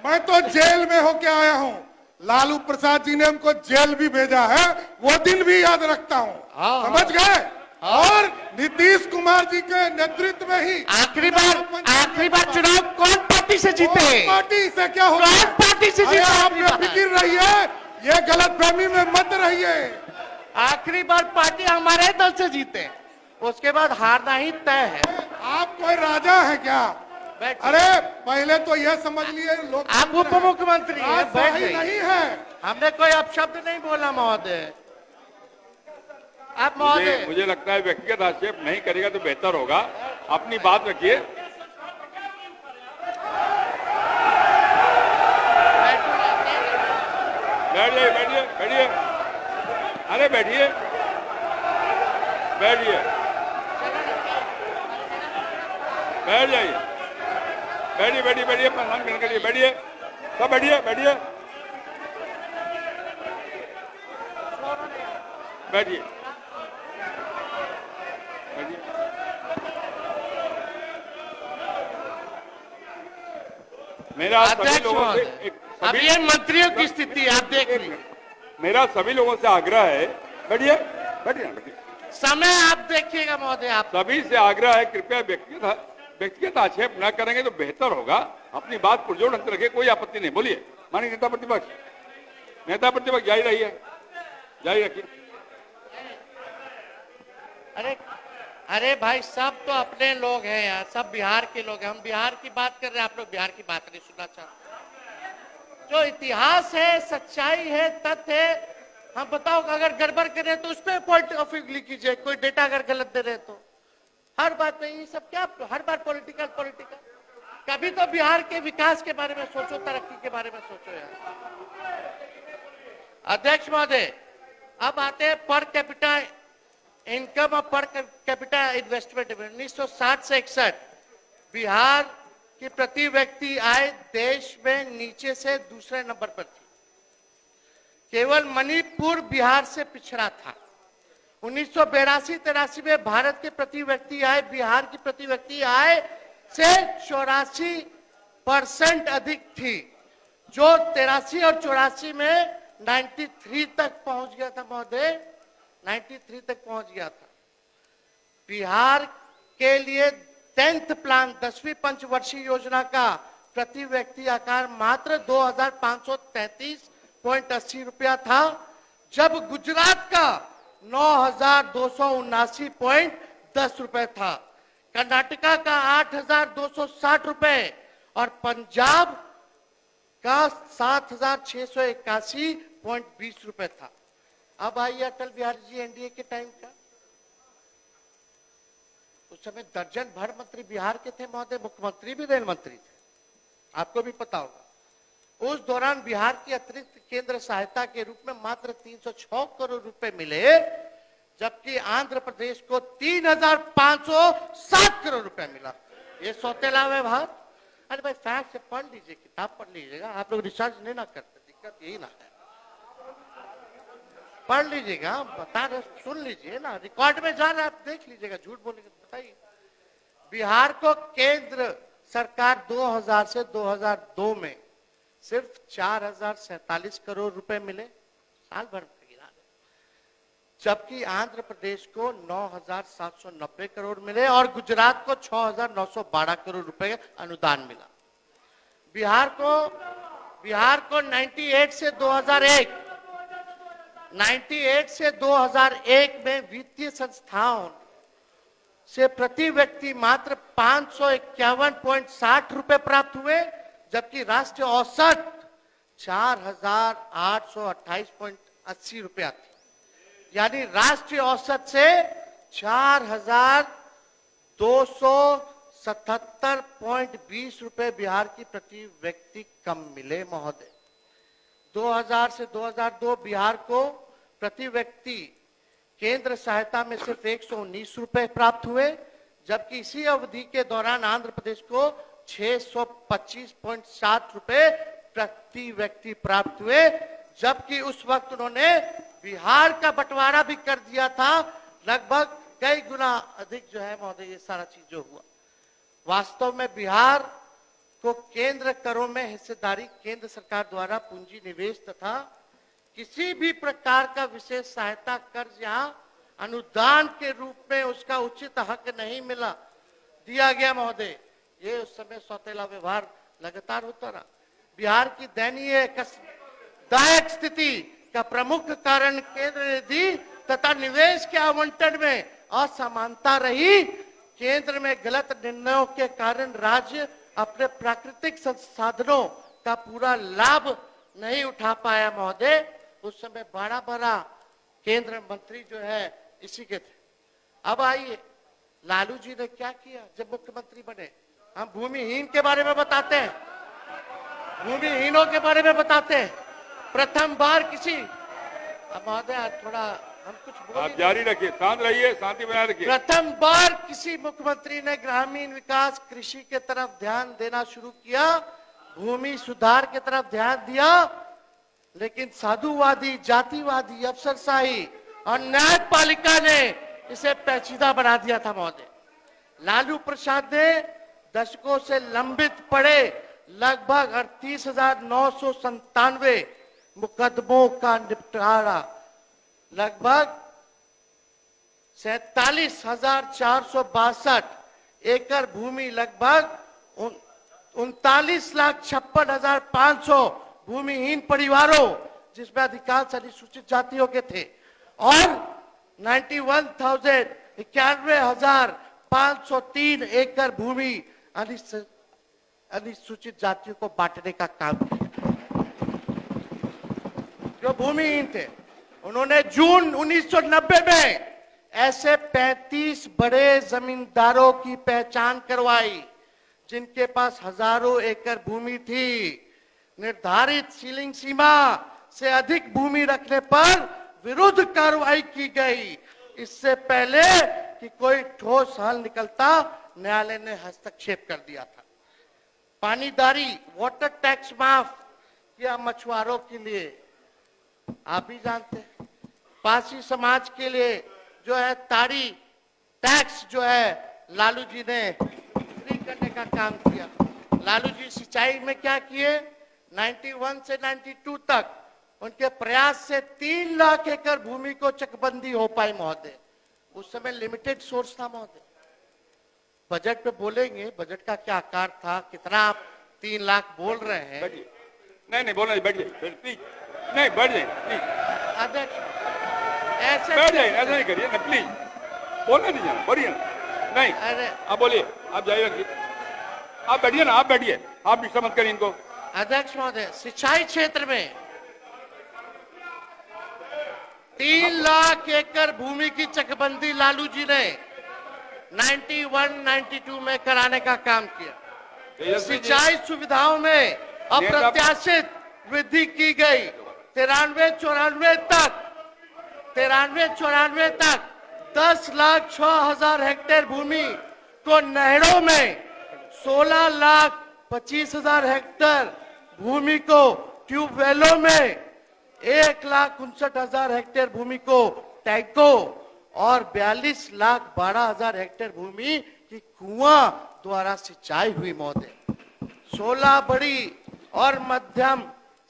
मैं तो जेल में होके आया हूँ, लालू प्रसाद जी ने हमको जेल भी भेजा है, वो दिन भी याद रखता हूँ। समझ गए? और नीतीश कुमार जी के नेतृत्व में ही आखिरी बार चुनाव कौन पार्टी से जीते? कौन पार्टी से क्या होगा? कौन पार्टी से अरे जीते? आप बेफिक्र रहिए, ये गलतफहमी में मत रहिए। आखिरी बार पार्टी हमारे दल से जीते, उसके बाद हारना ही तय है। आप कोई राजा है क्या? बैठिए। अरे पहले तो यह समझ लिए लोग आप उप मुख्यमंत्री हैं, बैठ सही जाइए। नहीं है। हमने कोई अपशब्द नहीं बोला महोदय। आप महोदय मुझे लगता है व्यक्तिगत आक्षेप नहीं करेगा तो बेहतर होगा। अपनी बात रखिए। बैठ जाइए, बैठिए, बैठिए। अरे बैठिए, बैठिए, बैठ जाइए, बैठिए, बैठिए, बैठिए, अपना नाम ग्रहण करिए, बैठिए, सब बैठिए, बैठिए, बैठिए, बैठिए। मेरा सभी अध्यक्ष लोगों से महोदय, अब ये मंत्रियों की स्थिति आप देख लीजिए। मेरा सभी लोगों से आग्रह है, बैठिए, बैठिए ना, बैठिए। समय आप देखिएगा महोदय। आप सभी से आग्रह है, कृपया व्यक्तिगत आक्षेप न करेंगे तो बेहतर होगा। अपनी बात पुरजोर ढंग से रखिए, कोई आपत्ति नहीं। बोलिए माननीय नेता प्रतिपक्ष जारी रहिए, जारी रखिए। अरे भाई, सब तो अपने लोग हैं यार, सब बिहार के लोग हैं। हम बिहार की बात कर रहे हैं, आप लोग बिहार की बात नहीं सुनना चाहते। जो इतिहास है, सच्चाई है, तथ्य है, हम बताओ अगर गड़बड़ करे तो उस पर पॉइंट ऑफ व्यू लीजिए, कोई डेटा अगर गलत दे रहे तो। हर बात में ये सब क्या, हर बार पॉलिटिकल पॉलिटिकल। कभी तो बिहार के विकास के बारे में सोचो, तरक्की के बारे में सोचो यार। अध्यक्ष महोदय, अब आते हैं पर कैपिटा इनकम और पर कैपिटा इन्वेस्टमेंट में। 1960 से 61 बिहार की प्रति व्यक्ति आय देश में नीचे से दूसरे नंबर पर थी। केवल मणिपुर बिहार से पिछड़ा था। 1982-83 में भारत के प्रति व्यक्ति आय बिहार की प्रति व्यक्ति आय से 84% अधिक थी, जो 83 और 84 में 93 तक पहुंच गया था महोदय, 93 तक पहुंच गया था। बिहार के लिए 10th प्लान 10वीं पंचवर्षीय योजना का प्रति व्यक्ति आकार मात्र 2,533.80 रुपया था, जब गुजरात का 9,279.10 रुपए था, कर्नाटका का 8,260 रुपए और पंजाब का 7,681.20 रुपए था। अब आइए अटल बिहारी जी एनडीए के टाइम का। उस समय दर्जन भर मंत्री बिहार के थे महोदय, मुख्यमंत्री भी रेल मंत्री थे, आपको भी पता होगा। उस दौरान बिहार की अतिरिक्त केंद्र सहायता के रूप में मात्र 306 करोड़ रुपए मिले, जबकि आंध्र प्रदेश को 3,507 करोड़ रुपए मिला। ये सौतेला व्यवहार। अरे भाई फैक्ट से पढ़ लीजिए, किताब पढ़ लीजिएगा, आप लोग रिसर्च नहीं ना करते, दिक्कत यही ना है। पढ़ लीजिएगा, बता रहे, सुन लीजिए ना, रिकॉर्ड में जा रहा है, आप देख लीजिएगा, झूठ बोलेंगे तो बताइए। बिहार को केंद्र सरकार 2000 से 2002 में सिर्फ 4,047 करोड़ रुपए मिले, साल भर में गिरा, जबकि आंध्र प्रदेश को 9,790 करोड़ मिले और गुजरात को 6,912 करोड़ रुपए अनुदान मिला। बिहार को 98 से 2001 में वित्तीय संस्थाओं से प्रति व्यक्ति मात्र 551.60 रुपए प्राप्त हुए, जबकि राष्ट्रीय औसत 4,828.80 रुपया थी। यानी राष्ट्रीय औसत से 4,277.20 रुपए बिहार की प्रति व्यक्ति कम मिले महोदय। 2000 से 2002 बिहार को प्रति व्यक्ति केंद्र सहायता में सिर्फ 119 रुपए प्राप्त हुए, जबकि इसी अवधि के दौरान आंध्र प्रदेश को 625.7 रुपए प्रति व्यक्ति प्राप्त हुए, जबकि उस वक्त उन्होंने बिहार का बंटवारा भी कर दिया था, लगभग कई गुना अधिक जो है महोदय ये सारा चीज जो हुआ। वास्तव में बिहार को केंद्र करों में हिस्सेदारी केंद्र सरकार द्वारा पूंजी निवेश तथा किसी भी प्रकार का विशेष सहायता कर्ज या अनुदान के रूप में उसका उचित हक नहीं मिला दिया गया महोदय। ये उस समय सौतेला व्यवहार लगातार होता रहा। बिहार की दयनीय दायक स्थिति का प्रमुख कारण केंद्र निधि तथा निवेश के आवंटन में असमानता रही। केंद्र में गलत निर्णयों के कारण राज्य अपने प्राकृतिक संसाधनों का पूरा लाभ नहीं उठा पाया महोदय। उस समय बड़ा बड़ा केंद्र मंत्री जो है इसी के थे। अब आइए लालू जी ने क्या किया जब मुख्यमंत्री बने। हम भूमिहीन के बारे में बताते हैं, भूमिहीनों के बारे में बताते हैं। प्रथम बार किसी, अब महोदय थोड़ा हम कुछ आप जारी रखिए, शांत रहिए, शांति बनाए रखिए। प्रथम बार किसी मुख्यमंत्री ने ग्रामीण विकास कृषि के तरफ ध्यान देना शुरू किया, भूमि सुधार के तरफ ध्यान दिया, लेकिन साधुवादी, जातिवादी, अफसरशाही और न्यायपालिका ने इसे पेचीदा बना दिया था महोदय। लालू प्रसाद ने दशकों से लंबित पड़े लगभग 38,997 मुकदमों का निपटारा, लगभग 47,462 एकड़ भूमि, लगभग 39,56,500 भूमिहीन परिवारों, जिसमें अधिकांश अनुसूचित जातियों के थे, और 91,503 एकड़ भूमि अनुसूचित जातियों को बांटने का काम किया, जो भूमिहीन थे। उन्होंने जून 1990 में ऐसे 35 बड़े जमींदारों की पहचान करवाई जिनके पास हजारों एकड़ भूमि थी। निर्धारित सीलिंग सीमा से अधिक भूमि रखने पर विरुद्ध कार्रवाई की गई। इससे पहले कि कोई ठोस हल निकलता, न्यायालय ने हस्तक्षेप कर दिया था। पानीदारी वाटर टैक्स माफ किया मछुआरों के लिए, आप भी जानते हैं। पासी समाज के लिए जो है ताड़ी टैक्स जो है लालू जी ने फ्री करने का काम किया। लालू जी सिंचाई में क्या किए, 91 से 92 तक उनके प्रयास से 3 लाख एकड़ भूमि को चकबंदी हो पाई महोदय। उस समय लिमिटेड सोर्स था महोदय। बजट पे बोलेंगे बजट का क्या आकार था, कितना आप 3 लाख बोल रहे हैं। बैठिए, नहीं बोलना, बैठिए प्लीज, नहीं बैठ जाइए प्लीज, अध्यक्ष ऐसे बैठ जाइए, ऐसा नहीं करिए ना प्लीज, बोलना दीजिए ना, बढ़िए ना, नहीं अरे आप बोलिए, आप जाइए रखिए, आप बैठिए ना, आप बैठिए, आप डिस्टर्ब मत करिए इनको। अध्यक्ष महोदय, सिंचाई क्षेत्र में 3 लाख एकड़ भूमि की चकबंदी लालू जी ने 91-92 में कराने का काम किया। सिंचाई सुविधाओं में अप्रत्याशित वृद्धि की गई। 93-94 तक 10,06,000 हेक्टेयर भूमि को नहरों में, 16,25,000 हेक्टेयर भूमि को ट्यूबवेलों में, 1,59,000 हेक्टेयर भूमि को टैंकों और 42,12,000 हेक्टेयर भूमि की कुआं द्वारा सिंचाई हुई महोदय। 16 बड़ी और मध्यम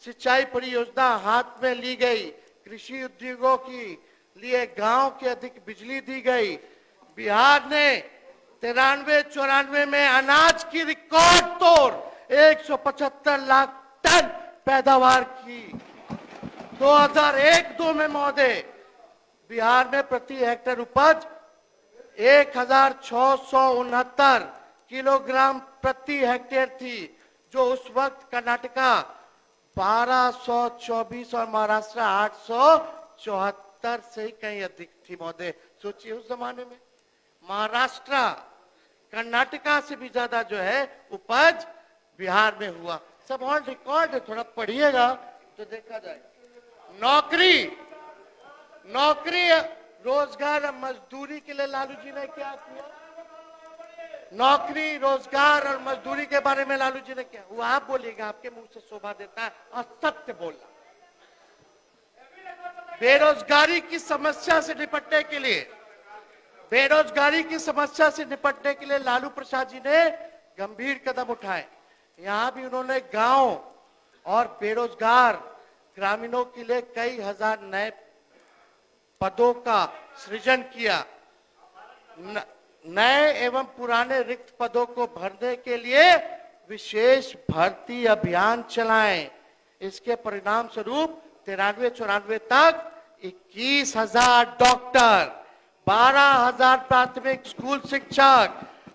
सिंचाई परियोजना हाथ में ली गई। कृषि उद्योगों की लिए गांव की अधिक बिजली दी गई। बिहार ने 93-94 में अनाज की रिकॉर्ड तोड़ 175 लाख टन पैदावार की। 2001-2 में महोदय बिहार में प्रति हेक्टेयर उपज 1,669 किलोग्राम प्रति हेक्टेयर थी, जो उस वक्त कर्नाटका 1224 और महाराष्ट्र 874 से कहीं अधिक थी महोदय। सोचिए उस जमाने में महाराष्ट्र कर्नाटका से भी ज्यादा जो है उपज बिहार में हुआ। सब ऑन रिकॉर्ड है, थोड़ा पढ़िएगा तो देखा जाए। नौकरी रोजगार और मजदूरी के लिए लालू जी ने क्या किया? नौकरी रोजगार और मजदूरी के बारे में लालू जी ने क्या, वो आप बोलिएगा, आपके मुंह से शोभा देता है और सत्य बोलना। बेरोजगारी की समस्या से निपटने के लिए लालू प्रसाद जी ने गंभीर कदम उठाए। यहां भी उन्होंने गांव और बेरोजगार ग्रामीणों के लिए कई हजार नए पदों का सृजन किया। नए एवं पुराने रिक्त पदों को भरने के लिए विशेष भर्ती अभियान चलाएं। इसके परिणाम स्वरूप 93-94 तक 21,000 डॉक्टर, 12,000 प्राथमिक स्कूल शिक्षक,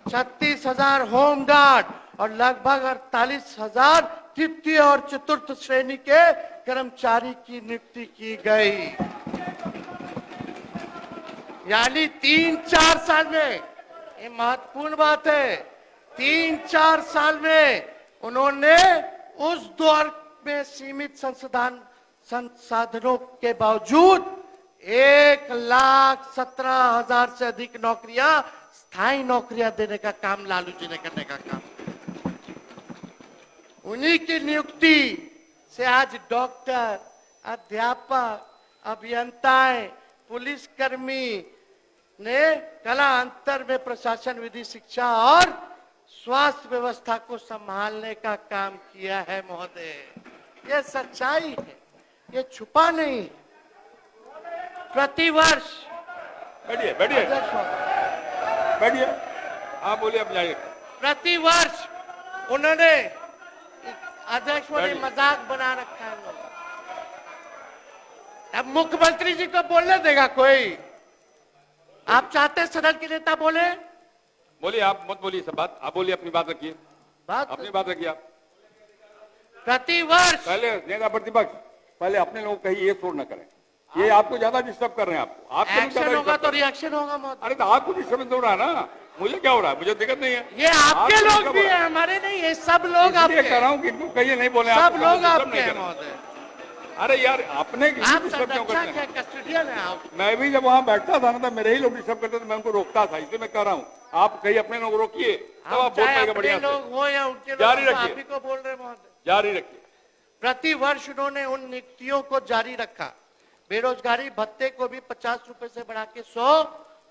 36,000 होमगार्ड और लगभग 48,000 तृतीय और चतुर्थ श्रेणी के कर्मचारी की नियुक्ति की गई। यानी 3-4 साल में, ये महत्वपूर्ण बात है, 3-4 साल में उन्होंने उस दौर में सीमित संसाधनों के बावजूद 1,17,000 से अधिक नौकरियां, स्थायी नौकरियां देने का काम लालू जी ने करने का काम। उन्हीं की नियुक्ति से आज डॉक्टर, अध्यापक, अभियंताएं, पुलिसकर्मी ने कला अंतर में प्रशासन, विधि, शिक्षा और स्वास्थ्य व्यवस्था को संभालने का काम किया है महोदय। ये सच्चाई है, ये छुपा नहीं है। प्रतिवर्ष बैठिए, आप बोलिए, आप जाइए। प्रतिवर्ष उन्होंने, अध्यक्ष ने मजाक बना रखा है। अब मुख्यमंत्री जी को बोलने देगा कोई? आप चाहते हैं सदन के नेता बोले? बोलिए, आप मत बोलिए सब बात, आप बोलिए, अपनी बात रखिए, अपनी बात रखिए। आप प्रतिवर्ष पहले नेता प्रतिपक्ष, पहले अपने लोग कहीं ये शोर न करें। ये आपको ज्यादा डिस्टर्ब कर रहे हैं। आपको भी एक्शन ज्यादा होगा disturb तो कर रहे हैं। रिएक्शन होगा महोदय। अरे तो आपको डिस्टर्बेंस हो रहा है ना, मुझे क्या हो रहा है? मुझे दिक्कत नहीं है। ये आपके आपको लोग disturb भी हो रहा हैं, हमारे नहीं है, सब लोग इसलिए आपके कह रहा हूँ कि इनको कहिए नहीं बोले, सब आपको लोग disturb आपके नहीं हैं कर रहे। महोदय। अरे यार अपने आप डिस्टर्ब क्यों करते संरक्षक हैं? है, कस्टोडियन है आप। मैं भी जब वहां बैठता था ना, तो मेरे ही लोग डिस्टर्ब करते थे, मैं उनको रोकता था। इसलिए मैं कह रहा हूँ आप कहीं अपने लोग रोकिए, तब हम आप बोल चाहे पाएंगे अपने बढ़िया से। लोग हो या उनके लोग, जारी हम तो रखिए। आप ही को बोल रहे हैं महोदय। जारी रखिए। प्रति वर्ष उन्होंने उन नीतियों को जारी रखा। बेरोजगारी भत्ते को भी 50 रुपए से बढ़ा के 100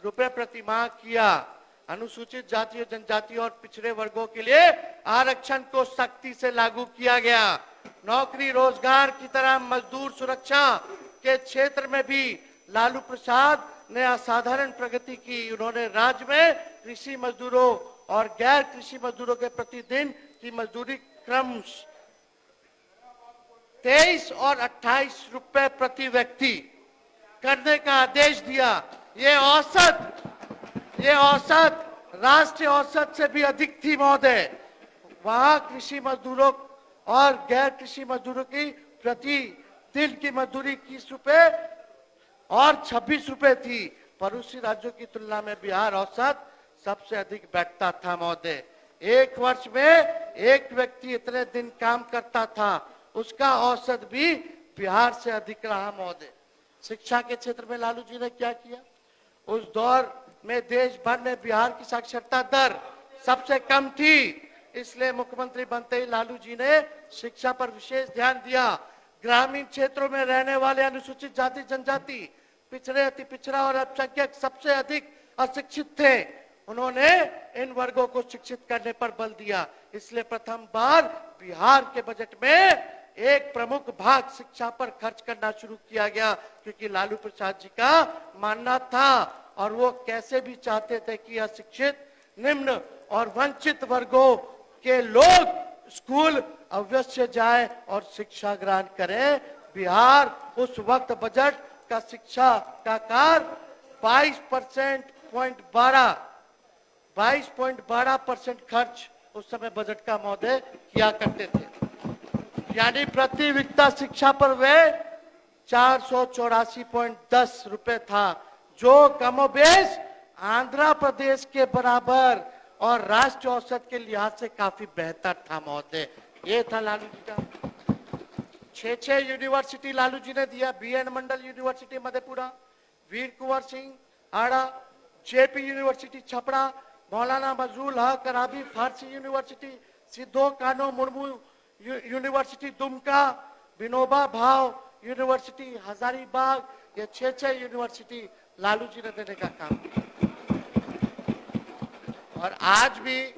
रुपए प्रति माह किया। अनुसूचित जाति और जनजाति और पिछड़े वर्गों के लिए आरक्षण को सख्ती से लागू किया गया। नौकरी रोजगार की तरह मजदूर सुरक्षा के क्षेत्र में भी लालू प्रसाद ने असाधारण प्रगति की। उन्होंने राज्य में कृषि मजदूरों और गैर कृषि मजदूरों के प्रतिदिन की मजदूरी क्रम 23 और 28 रुपए प्रति व्यक्ति करने का आदेश दिया। ये औसत राष्ट्रीय औसत से भी अधिक थी महोदय। वहां कृषि मजदूरों और गैर कृषि मजदूरों की प्रति दिन की मजदूरी 21 रुपए और 26 रुपए थी। पड़ोसी राज्यों की तुलना में बिहार औसत सबसे अधिक बैठता था महोदय। एक वर्ष में एक व्यक्ति इतने दिन काम करता था, उसका औसत भी बिहार से अधिक रहा महोदय। शिक्षा के क्षेत्र में लालू जी ने क्या किया? उस दौर में देश भर में बिहार की साक्षरता दर सबसे कम थी। इसलिए मुख्यमंत्री बनते ही लालू जी ने शिक्षा पर विशेष ध्यान दिया। ग्रामीण क्षेत्रों में रहने वाले अनुसूचित जाति जनजाति, पिछड़े अति पिछड़ा और अल्पसंख्यक सबसे अधिक अशिक्षित थे। उन्होंने इन वर्गों को शिक्षित करने पर बल दिया। इसलिए प्रथम बार बिहार के बजट में एक प्रमुख भाग शिक्षा पर खर्च करना शुरू किया गया, क्योंकि लालू प्रसाद जी का मानना था और वो कैसे भी चाहते थे कि अशिक्षित, निम्न और वंचित वर्गों के लोग स्कूल अवश्य जाए और शिक्षा ग्रहण करें। बिहार उस वक्त बजट का शिक्षा का कार 22.12% खर्च उस समय बजट का महोदय किया करते थे। यानी प्रति वित्ता शिक्षा पर वे 484.10 रुपए था, जो कमोबेश आंध्र प्रदेश के बराबर और राष्ट्रीय औसत के लिहाज से काफी बेहतर था महोदय। ये था लालू जी का। 6 यूनिवर्सिटी लालू जी ने दिया। BN मंडल यूनिवर्सिटी मधेपुरा, वीर कुंवर सिंह आड़ा, JP यूनिवर्सिटी छपरा, मौलाना मजरूल हक अराबी फारसी यूनिवर्सिटी, सिद्धो कानो मुर्मू यूनिवर्सिटी दुमका, विनोबा भाव यूनिवर्सिटी हजारीबाग। ये 6 यूनिवर्सिटी लालू जी ने देने का काम किया। और आज भी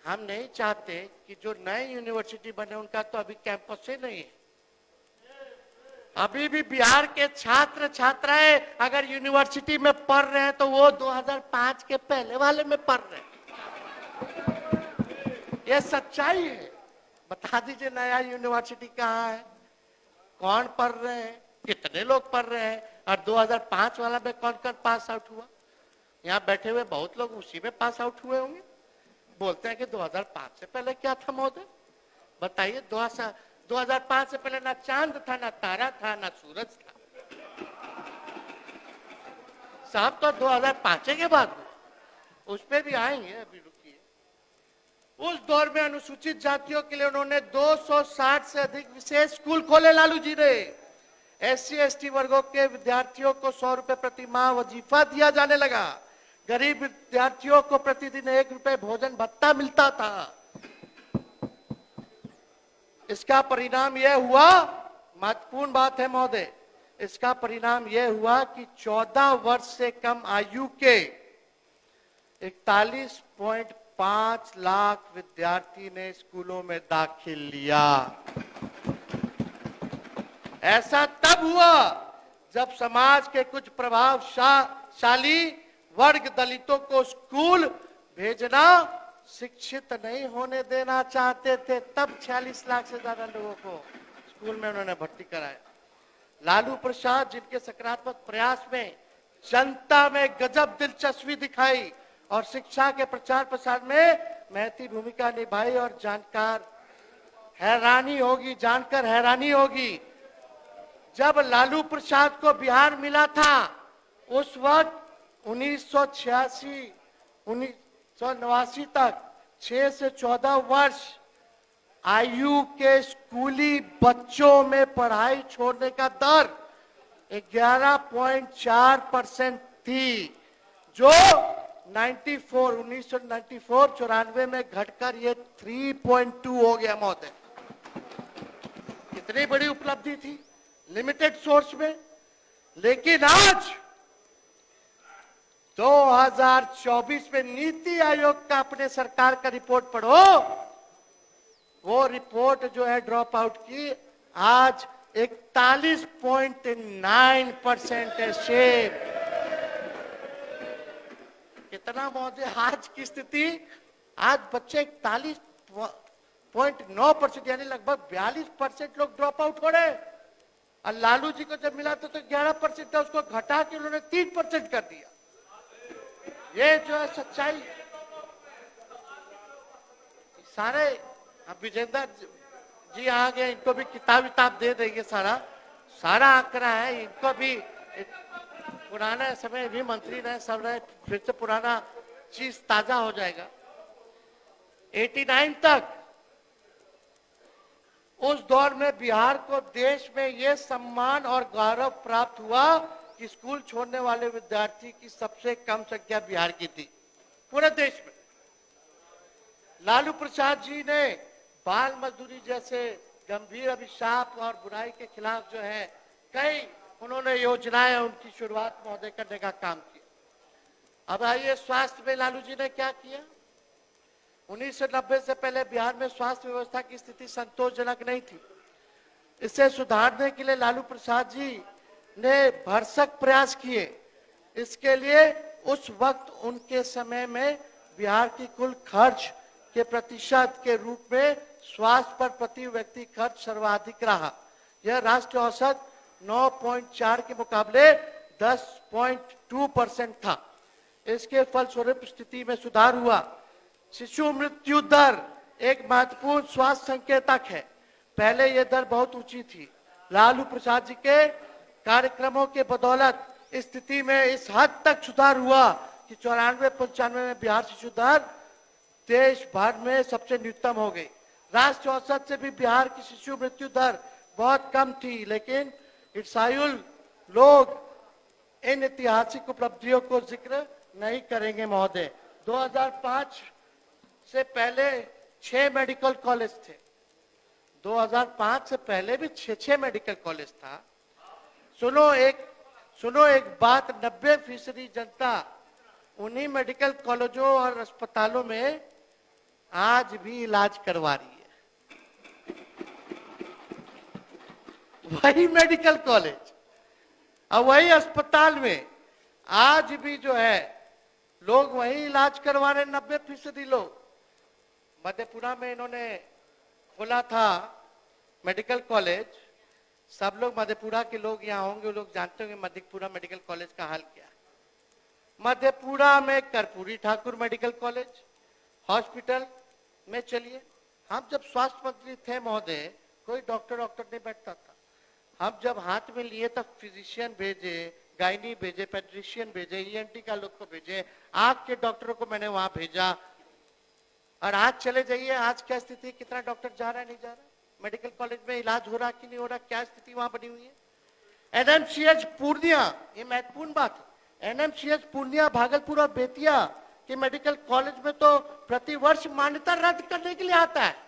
हम नहीं चाहते कि जो नए यूनिवर्सिटी बने उनका तो अभी कैंपस ही नहीं है। अभी भी बिहार के छात्र छात्राएं अगर यूनिवर्सिटी में पढ़ रहे हैं तो वो 2005 के पहले वाले में पढ़ रहे हैं। ये सच्चाई है। बता दीजिए नया यूनिवर्सिटी कहाँ है, कौन पढ़ रहे हैं, कितने लोग पढ़ रहे हैं, और 2005 वाला में कौन कौन पास आउट हुआ? यहाँ बैठे हुए बहुत लोग उसी में पास आउट हुए होंगे। बोलते हैं कि 2005 से पहले क्या था महोदय? बताइए। 2005 से पहले ना चांद था, ना तारा था, ना सूरज था। साहब तो 2005 के बाद उस पे भी आएंगे, अभी रुकिए। उस दौर में अनुसूचित जातियों के लिए उन्होंने 260 से अधिक विशेष स्कूल खोले लालू जी ने। SC ST वर्गों के विद्यार्थियों को 100 रुपए प्रति माह वजीफा दिया जाने लगा। गरीब विद्यार्थियों को प्रतिदिन 1 रुपए भोजन भत्ता मिलता था। इसका परिणाम यह हुआ, महत्वपूर्ण बात है महोदय, इसका परिणाम यह हुआ कि 14 वर्ष से कम आयु के 41.5 लाख विद्यार्थी ने स्कूलों में दाखिल लिया। ऐसा तब हुआ जब समाज के कुछ प्रभावशाली वर्ग दलितों को स्कूल भेजना, शिक्षित नहीं होने देना चाहते थे। तब 46 लाख से ज्यादा लोगों को स्कूल में उन्होंने भर्ती कराया। लालू प्रसाद, जिनके सकारात्मक प्रयास में जनता में गजब दिलचस्पी दिखाई और शिक्षा के प्रचार प्रसार में महती भूमिका निभाई, और जानकर हैरानी होगी जब लालू प्रसाद को बिहार मिला था उस वक्त 1986 1989 तक 6 से 14 वर्ष आयु के स्कूली बच्चों में पढ़ाई छोड़ने का दर 11.4% थी, जो 1994 में घटकर ये 3.2 हो गया महोदय। कितनी बड़ी उपलब्धि थी लिमिटेड सोर्स में। लेकिन आज 2024 में नीति आयोग का अपने सरकार का रिपोर्ट पढ़ो, वो रिपोर्ट जो है ड्रॉप आउट की आज 41.9% है शेर। कितना महोदय आज की स्थिति, आज बच्चे 41.9% यानी लगभग 42% लोग ड्रॉप आउट हो रहे। और लालू जी को जब मिला तो 11% था, उसको घटा के उन्होंने 3% कर दिया। ये जो है सच्चाई। सारे अब विजेंद्र जी आ गए, इनको भी किताब दे देंगे। सारा आंकड़ा है, इनको भी पुराना समय भी मंत्री रहे, सब रहे, फिर से पुराना चीज ताजा हो जाएगा। 89 तक उस दौर में बिहार को देश में यह सम्मान और गौरव प्राप्त हुआ कि स्कूल छोड़ने वाले विद्यार्थी की सबसे कम संख्या बिहार की थी पूरे देश में। लालू प्रसाद जी ने बाल मजदूरी जैसे गंभीर अभिशाप और बुराई के खिलाफ जो है कई उन्होंने योजनाएं उनकी शुरुआत महोदय करने का काम किया। अब आइए स्वास्थ्य में लालू जी ने क्या किया। 1990 से पहले बिहार में स्वास्थ्य व्यवस्था की स्थिति संतोषजनक नहीं थी। इसे सुधारने के लिए लालू प्रसाद जी ने भरसक प्रयास किए। इसके लिए उस वक्त उनके समय में बिहार की कुल खर्च के प्रतिशत के रूप में स्वास्थ्य पर प्रति व्यक्ति खर्च सर्वाधिक रहा। यह राष्ट्रीय औसत 9.4 के मुकाबले 10.2% था। इसके फलस्वरूप स्थिति में सुधार हुआ। शिशु मृत्यु दर एक महत्वपूर्ण स्वास्थ्य संकेतक है। पहले यह दर बहुत ऊंची थी। लालू प्रसाद जी के कार्यक्रमों के बदौलत स्थिति में इस हद तक सुधार हुआ कि 94-95 में बिहार शिशु दर देश भर में सबसे न्यूनतम हो गई। राष्ट्रीय औसत से भी बिहार की शिशु मृत्यु दर बहुत कम थी, लेकिन ईर्ष्यालु लोग इन ऐतिहासिक उपलब्धियों को जिक्र नहीं करेंगे महोदय। 2005 से पहले 6 मेडिकल कॉलेज थे। 2005 से पहले भी 6 मेडिकल कॉलेज था। सुनो एक बात, 90% जनता उन्हीं मेडिकल कॉलेजों और अस्पतालों में आज भी इलाज करवा रही है। वही मेडिकल कॉलेज और वही अस्पताल में आज भी जो है लोग वही इलाज करवा रहे। 90% लोग। मधेपुरा में इन्होंने खोला था मेडिकल कॉलेज। सब लोग मधेपुरा के लोग यहाँ होंगे, लोग जानते होंगे मधेपुरा मेडिकल कॉलेज का हाल क्या है। मधेपुरा में Karpoori Thakur medical college hospital में चलिए, हम जब स्वास्थ्य मंत्री थे महोदय, कोई डॉक्टर नहीं बैठता था। हम जब हाथ में लिए तब फिजिशियन भेजे, गायनी भेजे, पेडिट्रिशियन भेजे, ईएनटी का लोग को भेजे, आंख के डॉक्टरों को मैंने वहां भेजा। और आज चले जाइए, आज क्या स्थिति, कितना डॉक्टर जा रहा है नहीं जा रहा, मेडिकल कॉलेज में इलाज हो रहा कि नहीं हो रहा, क्या स्थिति वहां बनी हुई है। एनएमसीएच पूर्णिया, ये महत्वपूर्ण बात है, एनएमसीएच पूर्णिया, भागलपुर और बेतिया के मेडिकल कॉलेज में तो प्रतिवर्ष मान्यता रद्द करने के लिए आता है।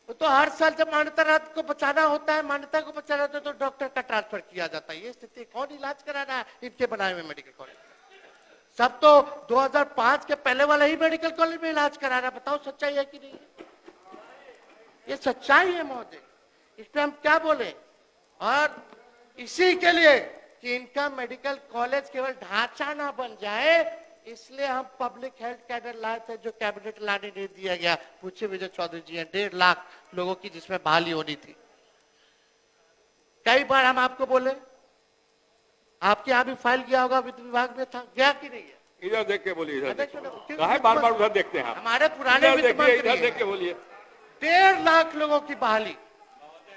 तो हर साल जब मान्यता रद्द को बचाना होता है, मान्यता को बचाना होता है, तो डॉक्टर का ट्रांसफर किया जाता है। ये स्थिति, कौन इलाज करा रहा है इनके बनाए हुए मेडिकल कॉलेज? सब तो 2005 के पहले वाला ही मेडिकल कॉलेज में इलाज करा रहा है। बताओ सच्चाई है कि नहीं? ये सच्चाई है महोदय, इसमें हम क्या बोले। और इसी के लिए कि इनका मेडिकल कॉलेज केवल ढांचा ना बन जाए, इसलिए हम पब्लिक हेल्थ कैडर लाए थे, जो कैबिनेट लाने नहीं दिया गया। पूछे विजय चौधरी जी हैं, 1.5 लाख लोगों की जिसमें बहाली होनी थी। कई बार हम आपको बोले, आपके यहाँ भी फाइल गया होगा, वित्त विभाग में था, गया कि नहीं है? इधर देख के बोलिए, इधर बार उधर देखते हैं। हमारे पुराने वित्त मंत्री इधर देख के बोलिए। 1.5 लाख लोगों की बहाली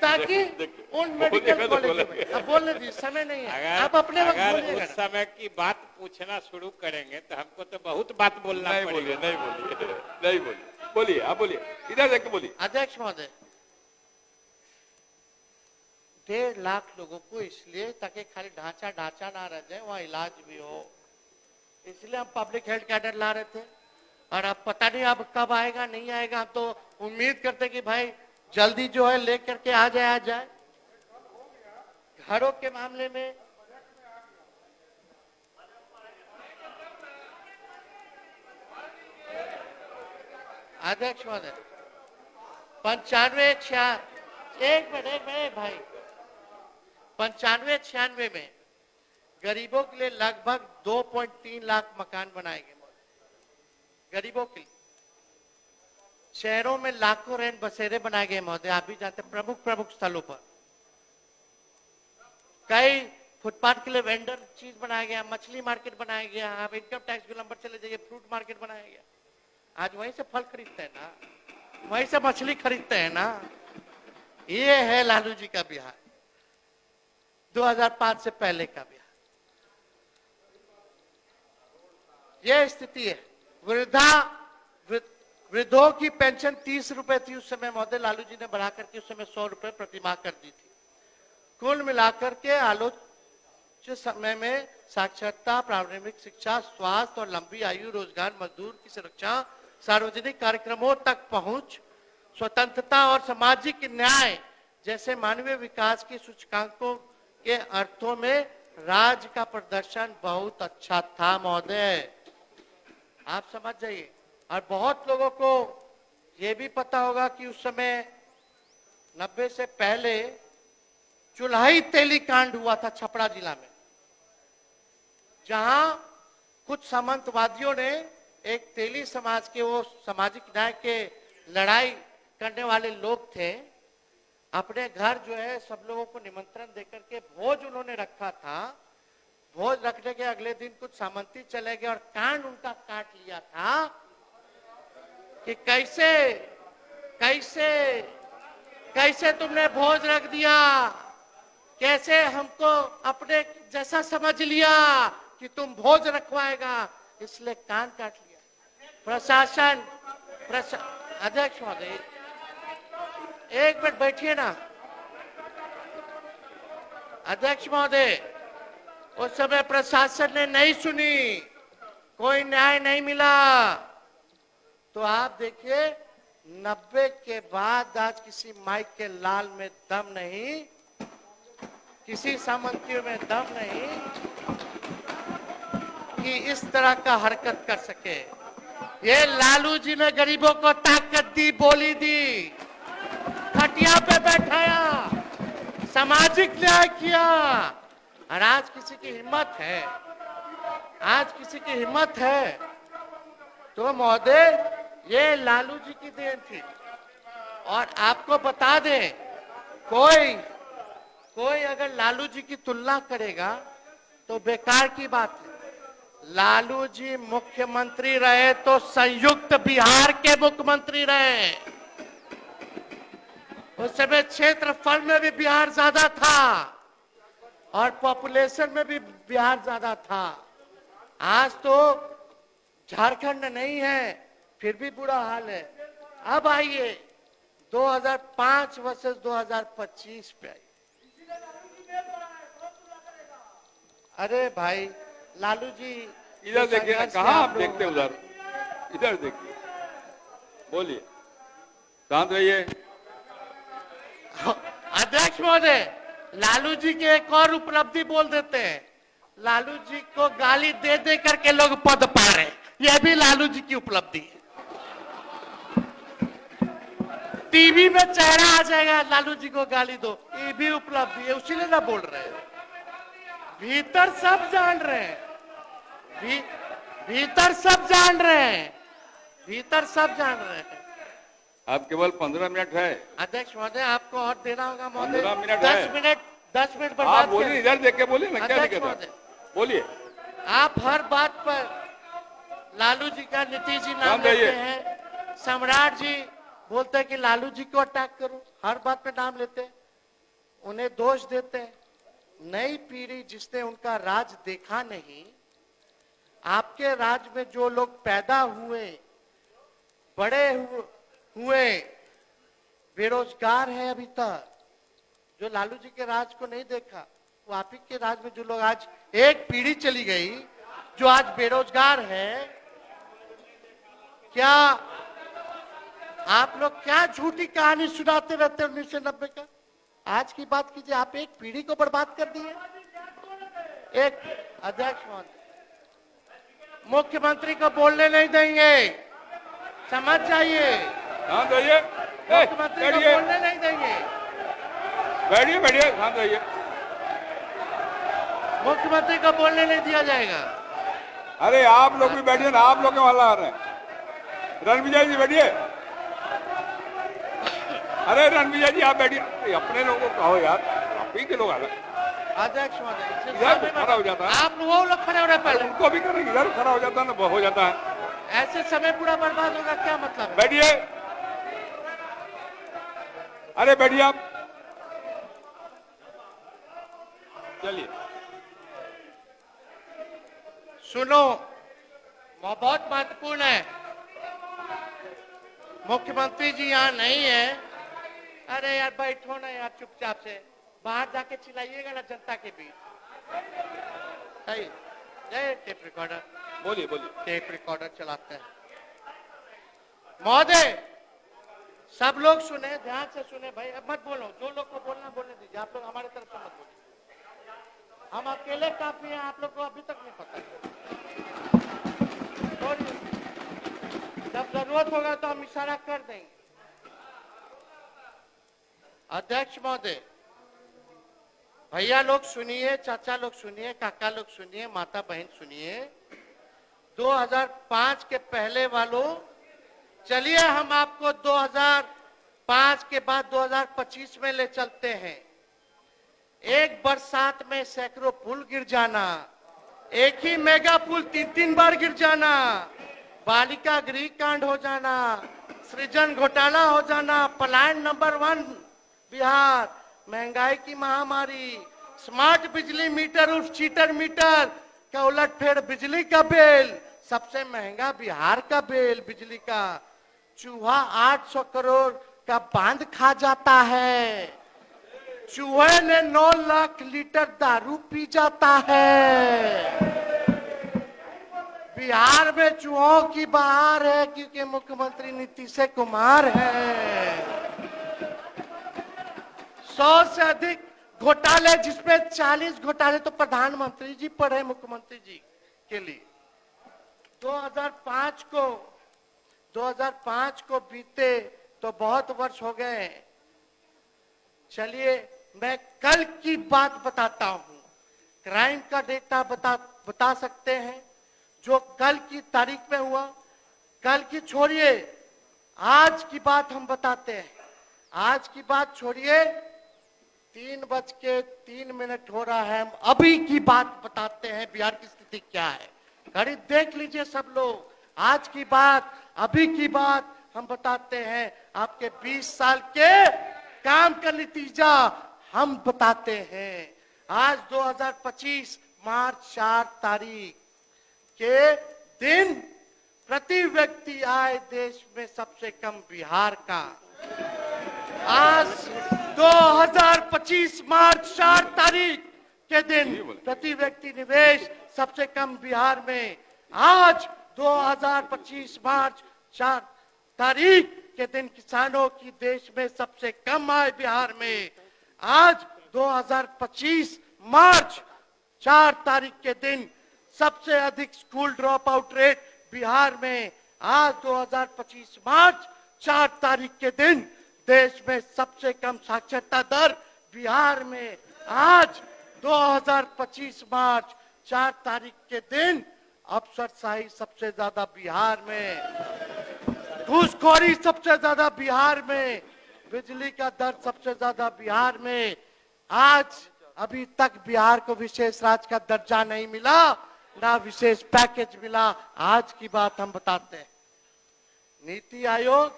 ताकि देखिए, उन मेडिकल बोलिएगा तो कॉलेजों में बोलिएगा। अब बोलने दीजिए, समय नहीं है, अगर आप अपने वक्त अगर बोलिएगा उस ना। समय की बात पूछना शुरू करेंगे तो हमको तो बहुत बात बोलना नहीं पड़ेगा। बोलिए, नहीं बोलिए, नहीं बोलिए, बोलिए, आप बोलिए, इधर देख के बोलिए। अध्यक्ष महोदय, 1.5 लाख लोगों को इसलिए ताकि खाली ढांचा ना रह जाए, वहाँ इलाज भी हो, इसलिए हम पब्लिक हेल्थ कैडर ला रहे थे। और अब पता नहीं अब कब आएगा नहीं आएगा, हम तो उम्मीद करते कि भाई जल्दी जो है लेकर के आ जाए। घरों के मामले में अध्यक्ष महोदय एक मिनट भाई 95-96 में गरीबों के लिए लगभग 2.3 लाख मकान बनाए गए गरीबों के लिए। शहरों में लाखों रैन बसेरे बनाए गए महोदय, आप भी जानते हैं, प्रमुख स्थलों पर कई फुटपाथ के लिए वेंडर चीज बनाया गया, मछली मार्केट बनाया गया, आप इनकम टैक्स गोलंबर चले जाइए, फ्रूट मार्केट बनाया गया। आज वहीं से फल खरीदते हैं ना, वहीं से मछली खरीदते हैं ना। ये है लालू जी का बिहार, 2005 से पहले का बिहार। यह स्थिति है। वृद्धों की पेंशन 30 रुपए थी उस समय महोदय, लालू जी ने बढ़ा करके उस समय 100 रुपए प्रतिमाह कर दी थी। कुल मिलाकर के आलोच्य समय में साक्षरता, प्रारंभिक शिक्षा, स्वास्थ्य और लंबी आयु, रोजगार, मजदूर की सुरक्षा, सार्वजनिक कार्यक्रमों तक पहुंच, स्वतंत्रता और सामाजिक न्याय जैसे मानवीय विकास के सूचकांकों के अर्थों में राज्य का प्रदर्शन बहुत अच्छा था महोदय, आप समझ जाइए। और बहुत लोगों को यह भी पता होगा कि उस समय 90 से पहले चुल्हाई तेली कांड हुआ था छपरा जिला में, जहां कुछ सामंतवादियों ने एक तेली समाज के, वो सामाजिक न्याय के लड़ाई करने वाले लोग थे, अपने घर जो है सब लोगों को निमंत्रण देकर के भोज उन्होंने रखा था। भोज रखने के अगले दिन कुछ सामंती चले गए और कांड उनका काट लिया था कि कैसे तुमने भोज रख दिया, कैसे हमको अपने जैसा समझ लिया कि तुम भोज रखवाएगा, इसलिए कान काट लिया। अध्यक्ष महोदय एक मिनट बैठिए ना। अध्यक्ष महोदय, उस समय प्रशासन ने नहीं सुनी, कोई न्याय नहीं मिला, तो आप देखिए 90 के बाद आज किसी माइक के लाल में दम नहीं, किसी सामंतियों में दम नहीं कि इस तरह का हरकत कर सके। ये लालू जी ने गरीबों को ताकत दी, बोली दी, खटिया पे बैठाया, सामाजिक न्याय किया। और आज किसी की हिम्मत है, तो महोदय ये लालू जी की देन थी। और आपको बता दें, कोई अगर लालू जी की तुलना करेगा तो बेकार की बात है। लालू जी मुख्यमंत्री रहे तो संयुक्त बिहार के मुख्यमंत्री रहे, उस समय क्षेत्रफल में भी बिहार ज्यादा था और पॉपुलेशन में भी बिहार ज्यादा था। आज तो झारखंड नहीं है, फिर भी बुरा हाल है। अब आइए 2005 वर्सेस 2025 पे आइए। अरे भाई लालू जी इधर देखिए ना, कहाँ आप देखते हैं उधर, इधर देखिए, बोलिए, शांत रहिए। अध्यक्ष महोदय, लालू जी के एक और उपलब्धि बोल देते हैं। लालू जी को गाली दे दे करके लोग पद पा रहे, यह भी लालू जी की उपलब्धि है। टीवी में चेहरा आ जाएगा, लालू जी को गाली दो, ये भी उपलब्धि है, उसीलिए ना बोल रहे हैं। भीतर सब जान रहे हैं, भीतर सब जान रहे हैं। आप केवल 15 मिनट है। अध्यक्ष महोदय, आपको और देना होगा महोदय। 15 मिनट 10 मिनट पर आप बात बोलिए, करें। इधर देख के बोलिए ना, क्या अध्यक्ष दिक्कत है, महोदय, बोलिए। आप हर बात पर लालू जी का, नीतीश जी नाम रहिए। लेते हैं, सम्राट जी बोलते हैं कि लालू जी को अटैक करो, हर बात पे नाम लेते हैं। उन्हें दोष देते हैं। नई पीढ़ी जिसने उनका राज देखा नहीं, आपके राज में जो लोग पैदा हुए, बड़े हुए बेरोजगार हैं अभी तक, जो लालू जी के राज को नहीं देखा, वो आप ही के राज में जो लोग, आज एक पीढ़ी चली गई जो आज बेरोजगार है। क्या आप लोग क्या झूठी कहानी सुनाते रहते हैं 1990 का? आज की बात कीजिए, आप एक पीढ़ी को बर्बाद कर दिए। एक अध्यक्ष महोदय, मुख्यमंत्री को बोलने नहीं देंगे, समझ जाइए। शांत रहिए, मुख्यमंत्री को बोलने नहीं देंगे। बैठिए बैठिए, शांत रहिए। मुख्यमंत्री को बोलने नहीं दिया जाएगा। अरे आप लोग भी बैठिए ना, आप लोग क्यों हल्ला कर रहे हैं? रणविजय जी बैठिए। अरे रणविजय जी आप बैठिए, अपने लोगों को कहो यार, आप ही के लोग आ रहे। अध्यक्ष महोदय, इधर खड़ा हो जाता है, आप वो लोग खड़े हो रहे पहले, उनको भी करेंगे, इधर खड़ा हो जाता है ना, हो जाता है। ऐसे समय पूरा बर्बाद होगा, क्या मतलब है? बैठिए, अरे बैठिए आप, चलिए। सुनो, बहुत महत्वपूर्ण है। मुख्यमंत्री जी यहाँ नहीं है। अरे यार बैठो ना यार, चुपचाप से बाहर जाके चिल्लाइएगा ना जनता के बीच। सही, जय टेप रिकॉर्डर। बोलिए बोलिए। टेप रिकॉर्डर चलाते हैं। महोदय, सब लोग सुने, ध्यान से सुने भाई, अब मत बोलो। जो लोग को बोलना बोलने दीजिए, आप लोग हमारे तरफ से मत बोलिए। हम अकेले काफी हैं, आप लोग को अभी तक नहीं पता। जब जरूरत होगा तो हम इशारा कर देंगे। अध्यक्ष महोदय, भैया लोग सुनिए, चाचा लोग सुनिए, काका लोग सुनिए, माता बहन सुनिए। 2005 के पहले वालों, चलिए हम आपको 2005 के बाद 2025 में ले चलते हैं। एक बरसात में सैकड़ों पुल गिर जाना, एक ही मेगा पुल 3-3 बार गिर जाना, बालिका गृह कांड हो जाना, सृजन घोटाला हो जाना, पलायन नंबर 1 बिहार, महंगाई की महामारी, स्मार्ट बिजली मीटर उर्फ चीटर मीटर का उलटफेर बिजली का बिल, सबसे महंगा बिहार का बिल बिजली का, चूहा 800 करोड़ का बांध खा जाता है, चूहे ने 9 लाख लीटर दारू पी जाता है। बिहार में चूहों की बहार है क्योंकि मुख्यमंत्री नीतीश कुमार है। 100 से अधिक घोटाले, जिसमें 40 घोटाले तो प्रधानमंत्री जी पढ़े मुख्यमंत्री जी के लिए। 2005 को बीते तो बहुत वर्ष हो गए। चलिए मैं कल की बात बताता हूं। क्राइम का डेटा बता सकते हैं जो कल की तारीख में हुआ। कल की छोड़िए, आज की बात हम बताते हैं। आज की बात छोड़िए, 3:03 हो रहा है, हम अभी की बात बताते हैं। बिहार की स्थिति क्या है, घड़ी देख लीजिए सब लोग। आज की बात, अभी की बात हम बताते हैं। आपके 20 साल के काम का नतीजा हम बताते हैं। आज 2025 मार्च 4 तारीख के दिन प्रति व्यक्ति आय देश में सबसे कम बिहार का। आज 2025 मार्च 4 तारीख के दिन प्रति व्यक्ति निवेश सबसे कम बिहार में। आज 2025 मार्च 4 तारीख के दिन किसानों की देश में सबसे कम आय बिहार में। आज 2025 मार्च 4 तारीख के दिन सबसे अधिक school drop out rate Bihar में। आज 2025 मार्च 4 तारीख के दिन देश में सबसे कम साक्षरता दर बिहार में। आज 2025 मार्च 4 तारीख के दिन अफसरशाही सबसे ज्यादा बिहार में, घूसखोरी सबसे ज्यादा बिहार में, बिजली का दर सबसे ज्यादा बिहार में। आज अभी तक बिहार को विशेष राज्य का दर्जा नहीं मिला, ना विशेष पैकेज मिला। आज की बात हम बताते हैं। नीति आयोग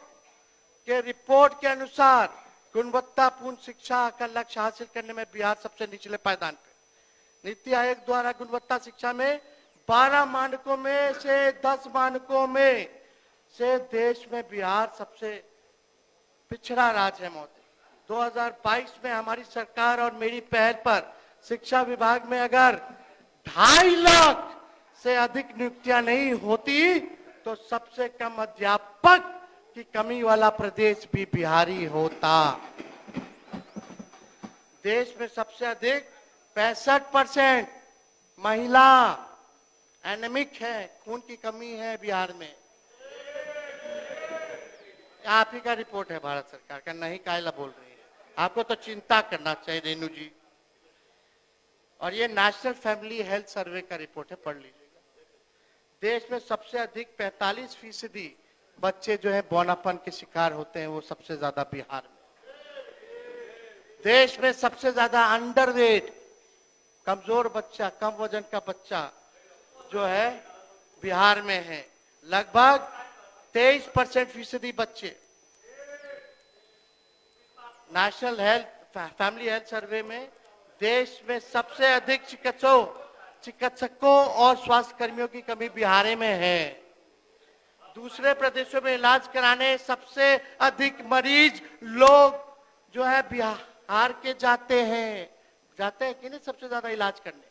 के रिपोर्ट के अनुसार गुणवत्तापूर्ण शिक्षा का लक्ष्य हासिल करने में बिहार सबसे निचले पायदान पे। नीति आयोग द्वारा गुणवत्ता शिक्षा में 12 मानकों में से 10 मानकों में से देश में बिहार सबसे पिछड़ा राज्य है महोदय। 2022 में हमारी सरकार और मेरी पहल पर शिक्षा विभाग में अगर 2.5 लाख से अधिक नियुक्तियां नहीं होती तो सबसे कम अध्यापक की कमी वाला प्रदेश भी बिहारी होता। देश में सबसे अधिक 65% महिला एनेमिक है, खून की कमी है बिहार में। आप ही का रिपोर्ट है भारत सरकार का, नहीं कायला बोल रही है। आपको तो चिंता करना चाहिए रेणु जी। और ये नेशनल फैमिली हेल्थ सर्वे का रिपोर्ट है, पढ़ लीजिएगा। देश में सबसे अधिक 45% बच्चे जो है बौनापन के शिकार होते हैं, वो सबसे ज्यादा बिहार में। देश में सबसे ज्यादा अंडरवेट कमजोर बच्चा, कम वजन का बच्चा जो है बिहार में है, लगभग 23% बच्चे। National health family health survey में देश में सबसे अधिक चिकित्सकों और स्वास्थ्य कर्मियों की कमी बिहार में है। दूसरे प्रदेशों में इलाज कराने सबसे अधिक मरीज लोग जो है बिहार के जाते हैं कि नहीं, सबसे ज्यादा इलाज करने।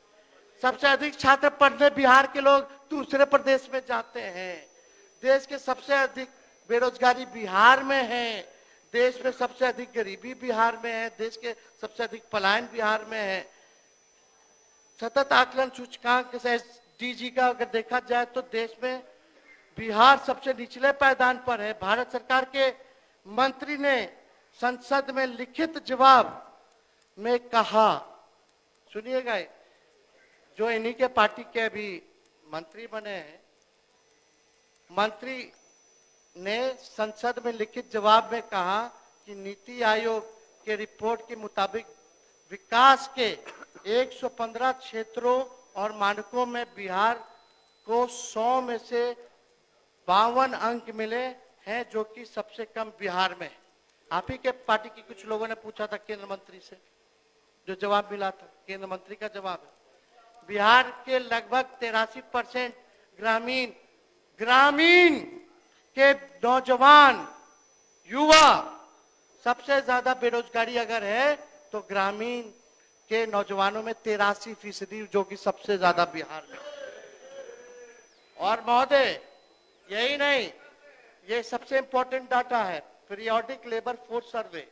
सबसे अधिक छात्र पढ़ने बिहार के लोग दूसरे प्रदेश में जाते हैं। देश के सबसे अधिक बेरोजगारी बिहार में है। देश में सबसे अधिक गरीबी बिहार में है। देश के सबसे अधिक पलायन बिहार में है। सतत आकलन सूचकांक से एसडीजी का अगर देखा जाए तो देश में बिहार सबसे निचले पायदान पर है। भारत सरकार के मंत्री ने संसद में लिखित जवाब में कहा, सुनिएगा, जो इन्हीं के पार्टी के अभी मंत्री बने हैं, मंत्री ने संसद में लिखित जवाब में कहा कि नीति आयोग के रिपोर्ट के मुताबिक विकास के 115 क्षेत्रों और मानकों में बिहार को 100 में से 52 अंक मिले हैं, जो कि सबसे कम बिहार में है। आप ही के पार्टी की कुछ लोगों ने पूछा था केंद्र मंत्री से, जो जवाब मिला था केंद्र मंत्री का जवाब है, बिहार के लगभग 83% ग्रामीण के नौजवान युवा, सबसे ज्यादा बेरोजगारी अगर है तो ग्रामीण के नौजवानों में 83%, जो कि सबसे ज्यादा बिहार में। और महोदय यही नहीं, ये सबसे इंपॉर्टेंट डाटा है, पीरियोडिक लेबर फोर्स सर्वे,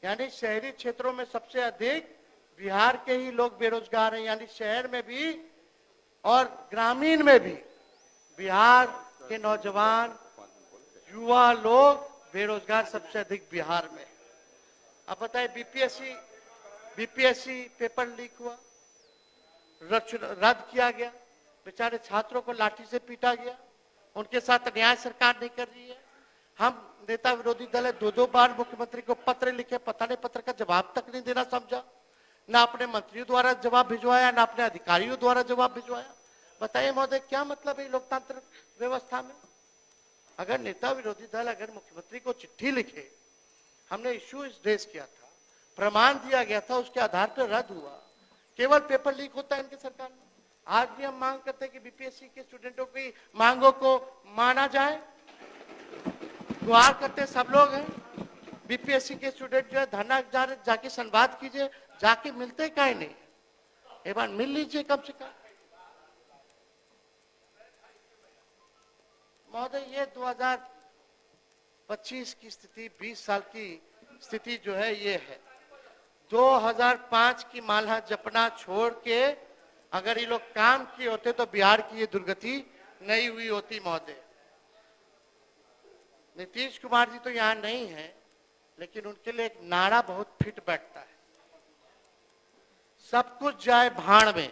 यानी शहरी क्षेत्रों में सबसे अधिक बिहार के ही लोग बेरोजगार हैं, यानी शहर में भी और ग्रामीण में भी बिहार के नौजवान युवा लोग बेरोजगार सबसे अधिक बिहार में। अब बताइए, बीपीएससी पेपर लीक हुआ, रद्द किया गया, बेचारे छात्रों को लाठी से पीटा गया, उनके साथ न्याय सरकार नहीं कर रही है। हम नेता विरोधी दल है, 2 बार मुख्यमंत्री को पत्र लिखे, पता नहीं पत्र का जवाब तक नहीं देना समझा, ना अपने मंत्रियों द्वारा जवाब भिजवाया, ना अपने अधिकारियों द्वारा जवाब भिजवाया। बताइए महोदय, क्या मतलब है लोकतांत्रिक व्यवस्था में? अगर नेता विरोधी दल अगर मुख्यमंत्री को चिट्ठी लिखे, हमने इश्यू रेज किया था, प्रमाण दिया गया था, उसके आधार पर रद्द हुआ, केवल पेपर लीक होता है इनकी सरकार में। आज भी हम मांग करते हैं कि बीपीएससी के स्टूडेंटों की मांगों को माना जाए, गुहार करते सब लोग हैं। बीपीएससी के स्टूडेंट जो है धरना जाके संवाद कीजिए, जाके मिलते कहीं नहीं, एक बार मिल लीजिए कम से कम। महोदय, ये 2025 की स्थिति, 20 साल की स्थिति जो है ये है। 2005 की माला जपना छोड़ के अगर ये लोग काम किए होते तो बिहार की ये दुर्गति नहीं हुई होती महोदय। नीतीश कुमार जी तो यहाँ नहीं है, लेकिन उनके लिए एक नारा बहुत फिट बैठता है, सब कुछ जाए भाड़ में,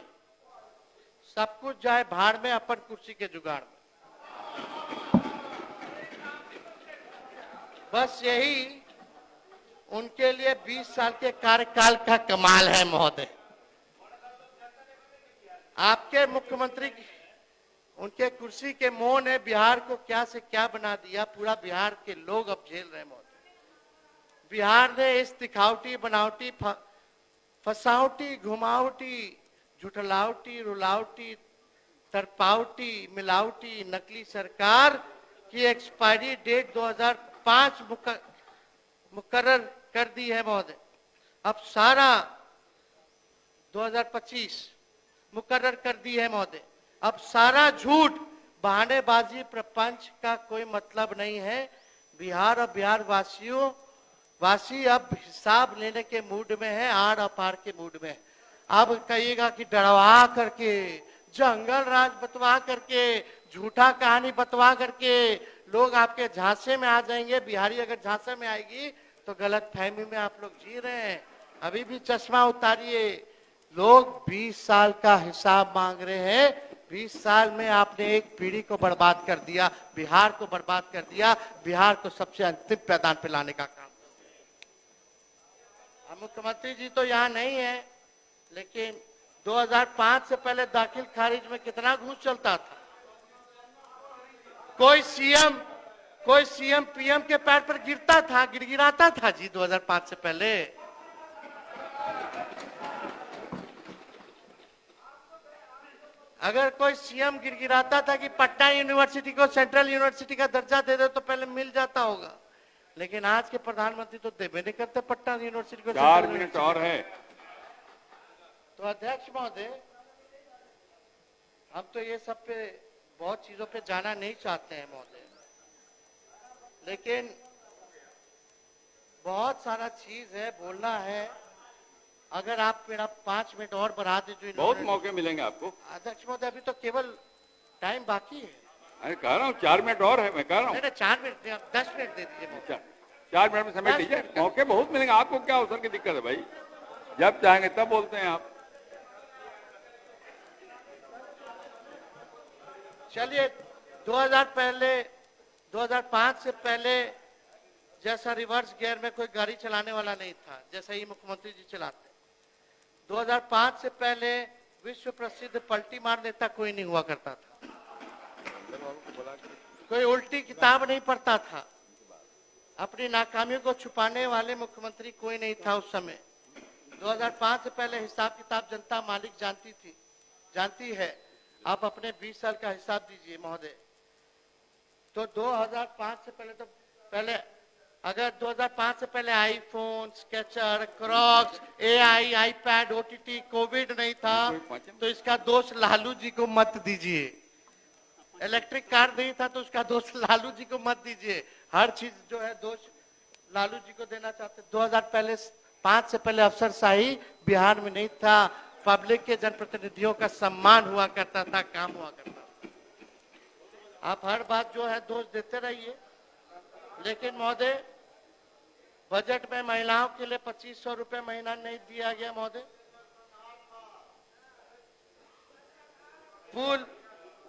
सब कुछ जाए भाड़ में, अपन कुर्सी के जुगाड़ में। बस यही उनके लिए 20 साल के कार्यकाल का कमाल है महोदय। आपके मुख्यमंत्री उनके कुर्सी के मोह ने बिहार को क्या से क्या बना दिया, पूरा बिहार के लोग अब झेल रहे महोदय। बिहार ने इस दिखावटी बनावटी फसावटी घुमावटी झुठलावटी रुलावटी तरपावटी मिलावटी नकली सरकार की एक्सपायरी डेट 2005 मुकर्रर कर दी है महोदय। अब सारा 2025 मुकर्रर कर दी है महोदय। अब सारा झूठ बहानेबाजी प्रपंच का कोई मतलब नहीं है। बिहार और बिहार वासी अब हिसाब लेने के मूड में है, आड़ अपार के मूड में है। अब कहिएगा कि डरवा करके, जंगल राज बतवा करके, झूठा कहानी बतवा करके लोग आपके झांसे में आ जाएंगे। बिहारी अगर झांसे में आएगी तो गलत फहमी में आप लोग जी रहे हैं। अभी भी चश्मा उतारिए। लोग 20 साल का हिसाब मांग रहे हैं। 20 साल में आपने एक पीढ़ी को बर्बाद कर दिया, बिहार को बर्बाद कर दिया, बिहार को सबसे अंतिम पैदान पे लाने का काम। मुख्यमंत्री जी तो यहाँ नहीं है, लेकिन 2005 से पहले दाखिल खारिज में कितना घूस चलता था। कोई सीएम पीएम के पैर पर गिरता था, गिड़गिड़ाता था जी 2005 से पहले। अगर कोई सीएम गिड़गिड़ाता था कि पटना यूनिवर्सिटी को सेंट्रल यूनिवर्सिटी का दर्जा दे दे तो पहले मिल जाता होगा, लेकिन आज के प्रधानमंत्री तो देवे नहीं करते पटना यूनिवर्सिटी को। 4 मिनट और है। तो अध्यक्ष महोदय, हम तो ये सब पे बहुत चीजों पे जाना नहीं चाहते हैं महोदय, लेकिन बहुत सारा चीज है, बोलना है। अगर आप मेरा 5 मिनट और बढ़ा दे जो बहुत मौके मिलेंगे आपको। अध्यक्ष महोदय, अभी तो केवल टाइम बाकी है। अरे कह रहा हूँ 4 मिनट और है, मैं कह रहा हूँ। नहीं 4 मिनट, 10 मिनट दे दीजिए मौका। 4 मिनट में समेट लीजिए, मौके बहुत मिलेंगे आपको। क्या अवसर की दिक्कत है भाई, जब चाहेंगे तब बोलते हैं आप। चलिए 2005 से पहले जैसा रिवर्स गियर में कोई गाड़ी चलाने वाला नहीं था, जैसा ही मुख्यमंत्री जी चलाते। 2005 से पहले विश्व प्रसिद्ध पलटी मार नेता कोई नहीं हुआ करता था। कोई उल्टी किताब नहीं पढ़ता था। अपनी नाकामियों को छुपाने वाले मुख्यमंत्री कोई नहीं था उस समय। 2005 से पहले हिसाब किताब जनता मालिक जानती है। आप अपने 20 साल का हिसाब दीजिए महोदय। तो 2005 से पहले अगर 2005 से पहले iPhone, sketcher, Crocs, AI, iPad, OTT, Covid नहीं था तो इसका दोष लालू जी को मत दीजिए। इलेक्ट्रिक कार नहीं था तो उसका दोष लालू जी को मत दीजिए। हर चीज जो है दोष लालू जी को देना चाहते। 2005 से पहले अफसरशाही बिहार में नहीं था। पब्लिक के जनप्रतिनिधियों का सम्मान हुआ करता था, काम हुआ करता था। आप हर बात जो है दोष देते रहिए, लेकिन महोदय बजट में महिलाओं के लिए 2500 रुपए महीना नहीं दिया गया महोदय। पुल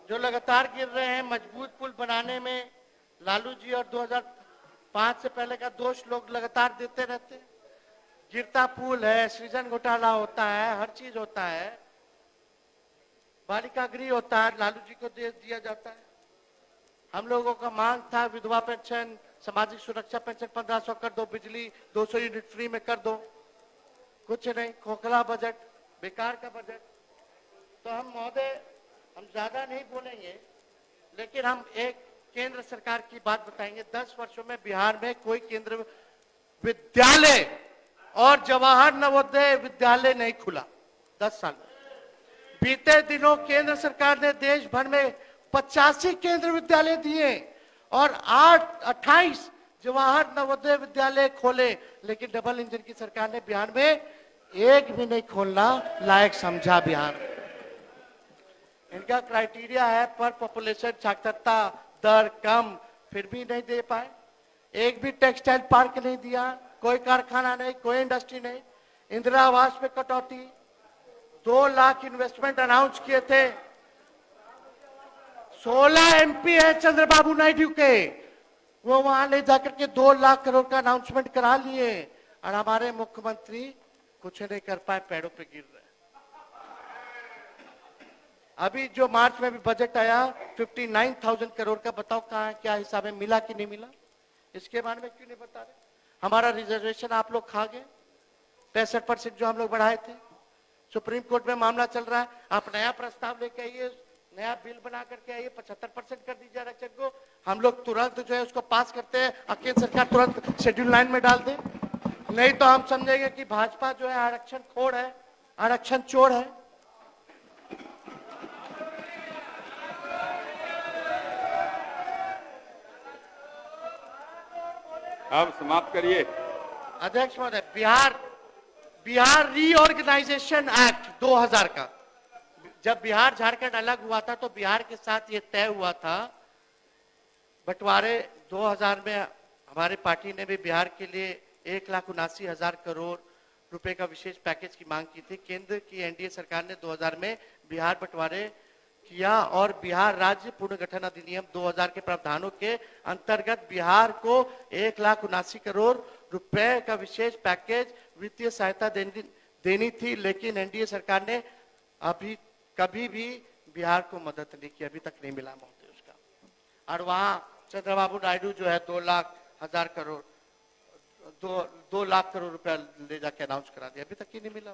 जो लगातार गिर रहे हैं, मजबूत पुल बनाने में लालू जी और 2005 से पहले का दोष लोग लगातार देते रहते हैं। गिरता पुल है, सृजन घोटाला होता है, हर चीज होता है, बालिका गृह होता है, लालू जी को दे दिया जाता है। हम लोगों का मांग था विधवा पेंशन, सामाजिक सुरक्षा पेंशन 1500 कर दो, बिजली 200 यूनिट फ्री में कर दो। कुछ नहीं, खोखला बजट, बेकार का बजट। तो हम महोदय हम ज्यादा नहीं बोलेंगे, लेकिन हम एक केंद्र सरकार की बात बताएंगे। 10 वर्षों में बिहार में कोई केंद्र विद्यालय और जवाहर नवोदय विद्यालय नहीं खुला 10 साल में। बीते दिनों केंद्र सरकार ने देश भर में 85 केंद्र विद्यालय दिए और 28 जवाहर नवोदय विद्यालय खोले, लेकिन डबल इंजन की सरकार ने बिहार में एक भी नहीं खोलना लायक समझा। बिहार इनका क्राइटेरिया है पर पॉपुलेशन साक्षरता दर कम, फिर भी नहीं दे पाए। एक भी टेक्सटाइल पार्क नहीं दिया, कोई कारखाना नहीं, कोई इंडस्ट्री नहीं। इंदिरा आवास में कटौती, 2 लाख इन्वेस्टमेंट अनाउंस किए थे। 16 एमपी है चंद्रबाबू नायडू के, वो वहां ले जाकर के 2 लाख करोड़ का अनाउंसमेंट करा लिए, और हमारे मुख्यमंत्री कुछ नहीं कर पाए, पैरों पे गिर रहे। अभी जो मार्च में भी बजट आया 59,000 करोड़ का, बताओ कहां क्या हिसाब है, मिला कि नहीं मिला? इसके बारे में क्यों नहीं बता रहे? हमारा रिजर्वेशन आप लोग खा गए, 65% जो हम लोग बढ़ाए थे। सुप्रीम कोर्ट में मामला चल रहा है, आप नया प्रस्ताव लेके आइए, नया बिल बना करके आइए, 75% कर दीजिए आरक्षण को, हम लोग तुरंत जो है उसको पास करते हैं और केंद्र सरकार तुरंत शेड्यूल 9 में डाल दे। नहीं तो हम समझेंगे कि भाजपा जो है आरक्षण खोर है, आरक्षण चोर है। आप समाप्त करिए। अध्यक्ष महोदय, बिहार रीऑर्गेनाइजेशन एक्ट 2000 का, जब बिहार झारखंड अलग हुआ था तो बिहार के साथ ये तय हुआ था बंटवारे 2000 में। हमारे पार्टी ने भी बिहार के लिए 1,79,000 करोड़ रुपए का विशेष पैकेज की मांग की थी। केंद्र की एनडीए सरकार ने 2000 में बिहार बंटवारे किया और बिहार राज्य पुनर्गठन अधिनियम 2000 के प्रावधानों के अंतर्गत बिहार को 1,79,000 करोड़ रुपए का विशेष पैकेज वित्तीय सहायता देनी थी, लेकिन एनडीए सरकार ने अभी कभी भी बिहार को मदद नहीं की, अभी तक नहीं मिला महोदय उसका। और वहां चंद्रबाबू नायडू जो है 2 लाख करोड़ रुपया ले जाके अनाउंस करा दिया, अभी तक ही नहीं मिला।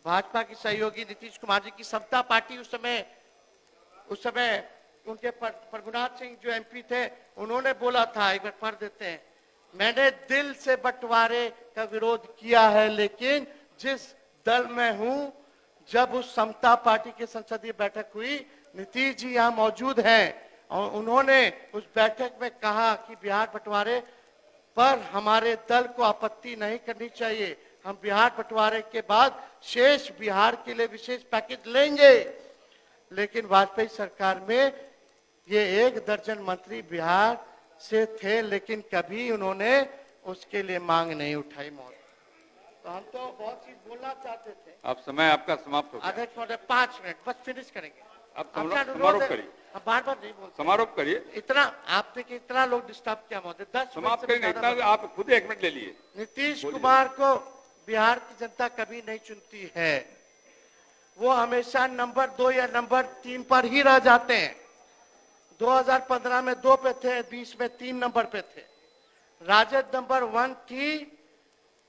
भाजपा की सहयोगी नीतीश कुमार जी की समता पार्टी उस समय उनके प्रभुनाथ सिंह जो एमपी थे, उन्होंने बोला था, एक बार पढ़ देते हैं, मैंने दिल से बंटवारे का विरोध किया है, लेकिन जिस दल में हूं, जब उस समता पार्टी की संसदीय बैठक हुई, नीतीश जी यहां मौजूद हैं और उन्होंने उस बैठक में कहा कि बिहार बंटवारे पर हमारे दल को आपत्ति नहीं करनी चाहिए, हम बिहार बंटवारे के बाद शेष बिहार के लिए विशेष पैकेज लेंगे। लेकिन वाजपेयी सरकार में ये 1 दर्जन मंत्री बिहार से थे, लेकिन कभी उन्होंने उसके लिए मांग नहीं उठाई महोदय। तो हम तो बहुत चीज बोलना चाहते थे। अब समय आपका समाप्त हो गया। अध्यक्ष महोदय 5 मिनट बस फिनिश करेंगे। अब समारोह करिए, बार बार नहीं बोलते, समारोह करिए। इतना आपने कि इतना लोग डिस्टर्ब किया महोदय, 10 समाप्त करिए, इतना आप खुद 1 मिनट ले लिए। नीतीश कुमार को बिहार की जनता कभी नहीं चुनती है, वो हमेशा नंबर 2 या नंबर 3 पर ही रह जाते हैं। 2015 में 2 पे थे, 20 में 3 नंबर पे थे। राजद नंबर 1 थी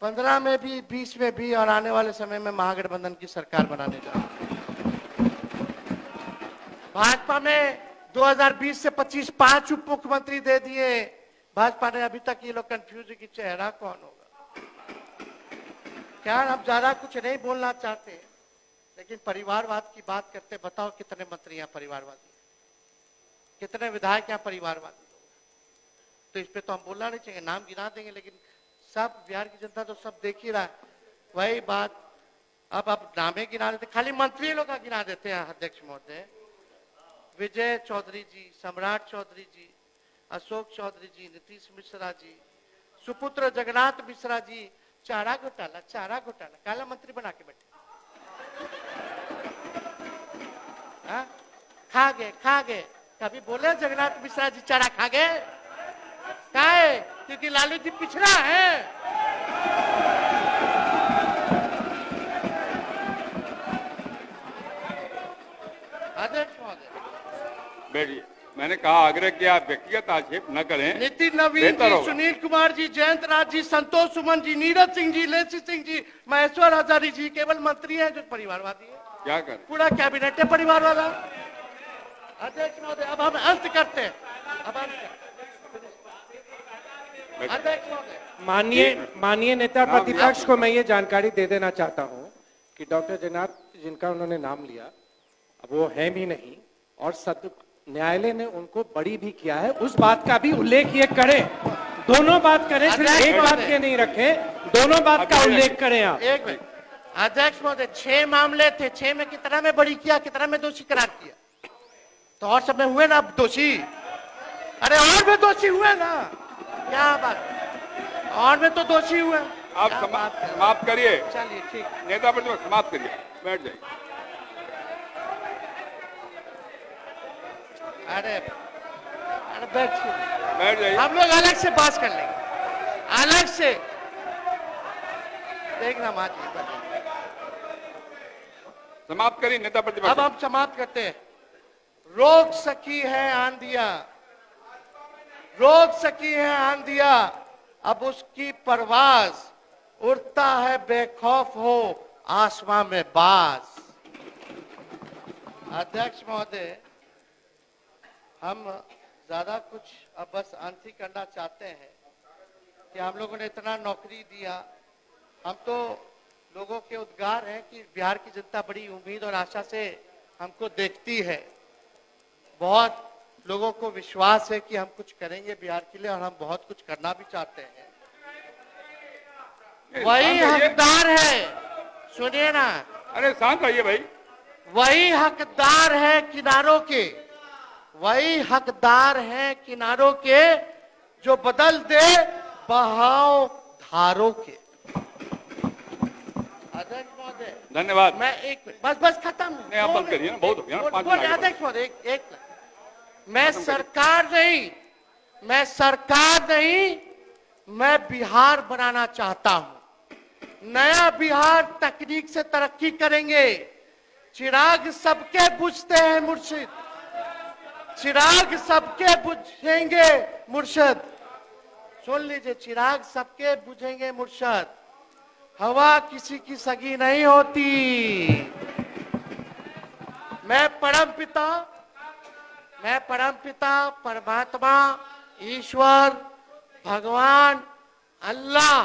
15 में भी, 20 में भी, और आने वाले समय में महागठबंधन की सरकार बनाने जा रही है। भाजपा में 2020 से 25 5 उप मुख्यमंत्री दे दिए भाजपा ने। अभी तक ये लोग कंफ्यूज है कि चेहरा कौन होगा। क्या हम ज्यादा कुछ नहीं बोलना चाहते, लेकिन परिवारवाद की बात करते, बताओ कितने मंत्री यहाँ परिवारवादी, कितने विधायक यहाँ परिवारवादी लोग। तो इस पे तो हम बोलना नहीं चाहिए, नाम गिना देंगे, लेकिन सब बिहार की जनता तो सब देख ही रहा है। वही बात अब नामे गिना देते, खाली मंत्री लोग का गिना देते हैं अध्यक्ष महोदय। विजय चौधरी जी, सम्राट चौधरी जी, अशोक चौधरी जी, नीतीश मिश्रा जी, सुपुत्र जगन्नाथ मिश्रा जी, चारा घोटाला काला मंत्री बना के बैठे। खा गए कभी बोले जगन्नाथ मिश्रा जी चारा खा गए? क्या है? क्योंकि लालू जी पिछड़ा है। अध्यक्ष महोदय बैठिए। मैंने कहा, आग्रह किया, व्यक्तिगत आक्षेप न करें। नितिन नवीन जी, सुनील कुमार जी, जयंत राज जी, संतोष सुमन जी, नीरज सिंह जी, लेसी सिंह जी, महेश्वर हजारी जी केवल मंत्री हैं जो परिवारवादी है। क्या करें? पूरा कैबिनेट है परिवारवादा। अध्यक्ष महोदय अब हम अंत करते हैं। अध्यक्ष महोदय, माननीय नेता प्रतिपक्ष को मैं ये जानकारी दे देना चाहता हूँ कि डॉक्टर जगन्नाथ जिनका उन्होंने नाम लिया, अब वो है भी नहीं, और न्यायालय ने उनको बरी भी किया है, उस बात का भी उल्लेख ये करें। दोनों बात करें, सिर्फ एक बात के नहीं रखें, दोनों बात का उल्लेख करें आप। एक मिनट अध्यक्ष महोदय, 6 मामले थे, 6 में कितना में बरी किया, कितना में दोषी करार किया? तो और सब में हुए ना दोषी? अरे और में दोषी हुए ना, क्या बात, और में तो दोषी हुए। आप समाप्त करिए। चलिए ठीक, नेता प्रतिपक्ष समाप्त करिए, बैठ जाइए। अरे बैठ जाइए। हम लोग अलग से बात कर लेंगे, अलग से देखना माजी। समाप्त करिए नेता प्रतिपक्ष। अब हम समाप्त करते हैं। रोक सकी है आंधिया, रोक सकी है आंधिया, अब उसकी परवाज उड़ता है बेखौफ हो आसमां में बाज। अध्यक्ष महोदय, हम ज्यादा कुछ अब बस अंत ही करना चाहते हैं कि हम लोगों ने इतना नौकरी दिया। हम तो लोगों के उद्गार हैं कि बिहार की जनता बड़ी उम्मीद और आशा से हमको देखती है। बहुत लोगों को विश्वास है कि हम कुछ करेंगे बिहार के लिए और हम बहुत कुछ करना भी चाहते हैं। वही हकदार है, सुनिए ना, अरे शांत रहिए भाई। वही हकदार है किनारों के, वही हकदार है किनारों के जो बदल दे बहाव धारों के। अध्यक्ष महोदय, धन्यवाद। मैं एक बस खत्म नहीं, आप बंद करिए ना, बहुत हो गया, 5 मिनट आगे बढ़ो। अध्यक्ष महोदय, एक मैं सरकार नहीं, मैं बिहार बनाना चाहता हूं। नया बिहार तकनीक से तरक्की करेंगे। चिराग सबके बुझते हैं मुर्शिद, चिराग सबके बुझेंगे मुर्शद। सुन लीजिए, चिराग सबके बुझेंगे मुर्शद। हवा किसी की सगी नहीं होती। मैं परमपिता परमात्मा ईश्वर भगवान अल्लाह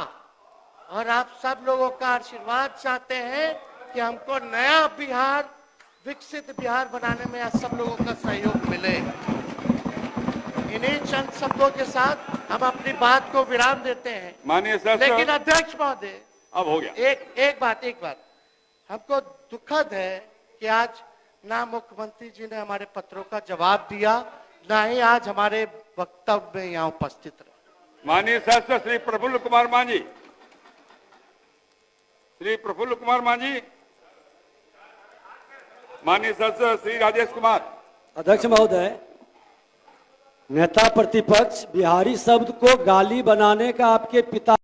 और आप सब लोगों का आशीर्वाद चाहते हैं कि हमको नया बिहार, विकसित बिहार बनाने में आप सब लोगों का सहयोग मिले। इन्हीं चंद शब्दों के साथ हम अपनी बात को विराम देते हैं। माननीय सर, लेकिन अध्यक्ष महोदय, अब हो गया। एक बात हमको दुखद है कि आज ना मुख्यमंत्री जी ने हमारे पत्रों का जवाब दिया, ना ही आज हमारे वक्तव्य में यहाँ उपस्थित रहे। माननीय शासक श्री प्रफुल्ल कुमार मांझी, माननीय शासक श्री राजेश कुमार। अध्यक्ष महोदय, नेता प्रतिपक्ष बिहारी शब्द को गाली बनाने का आपके पिता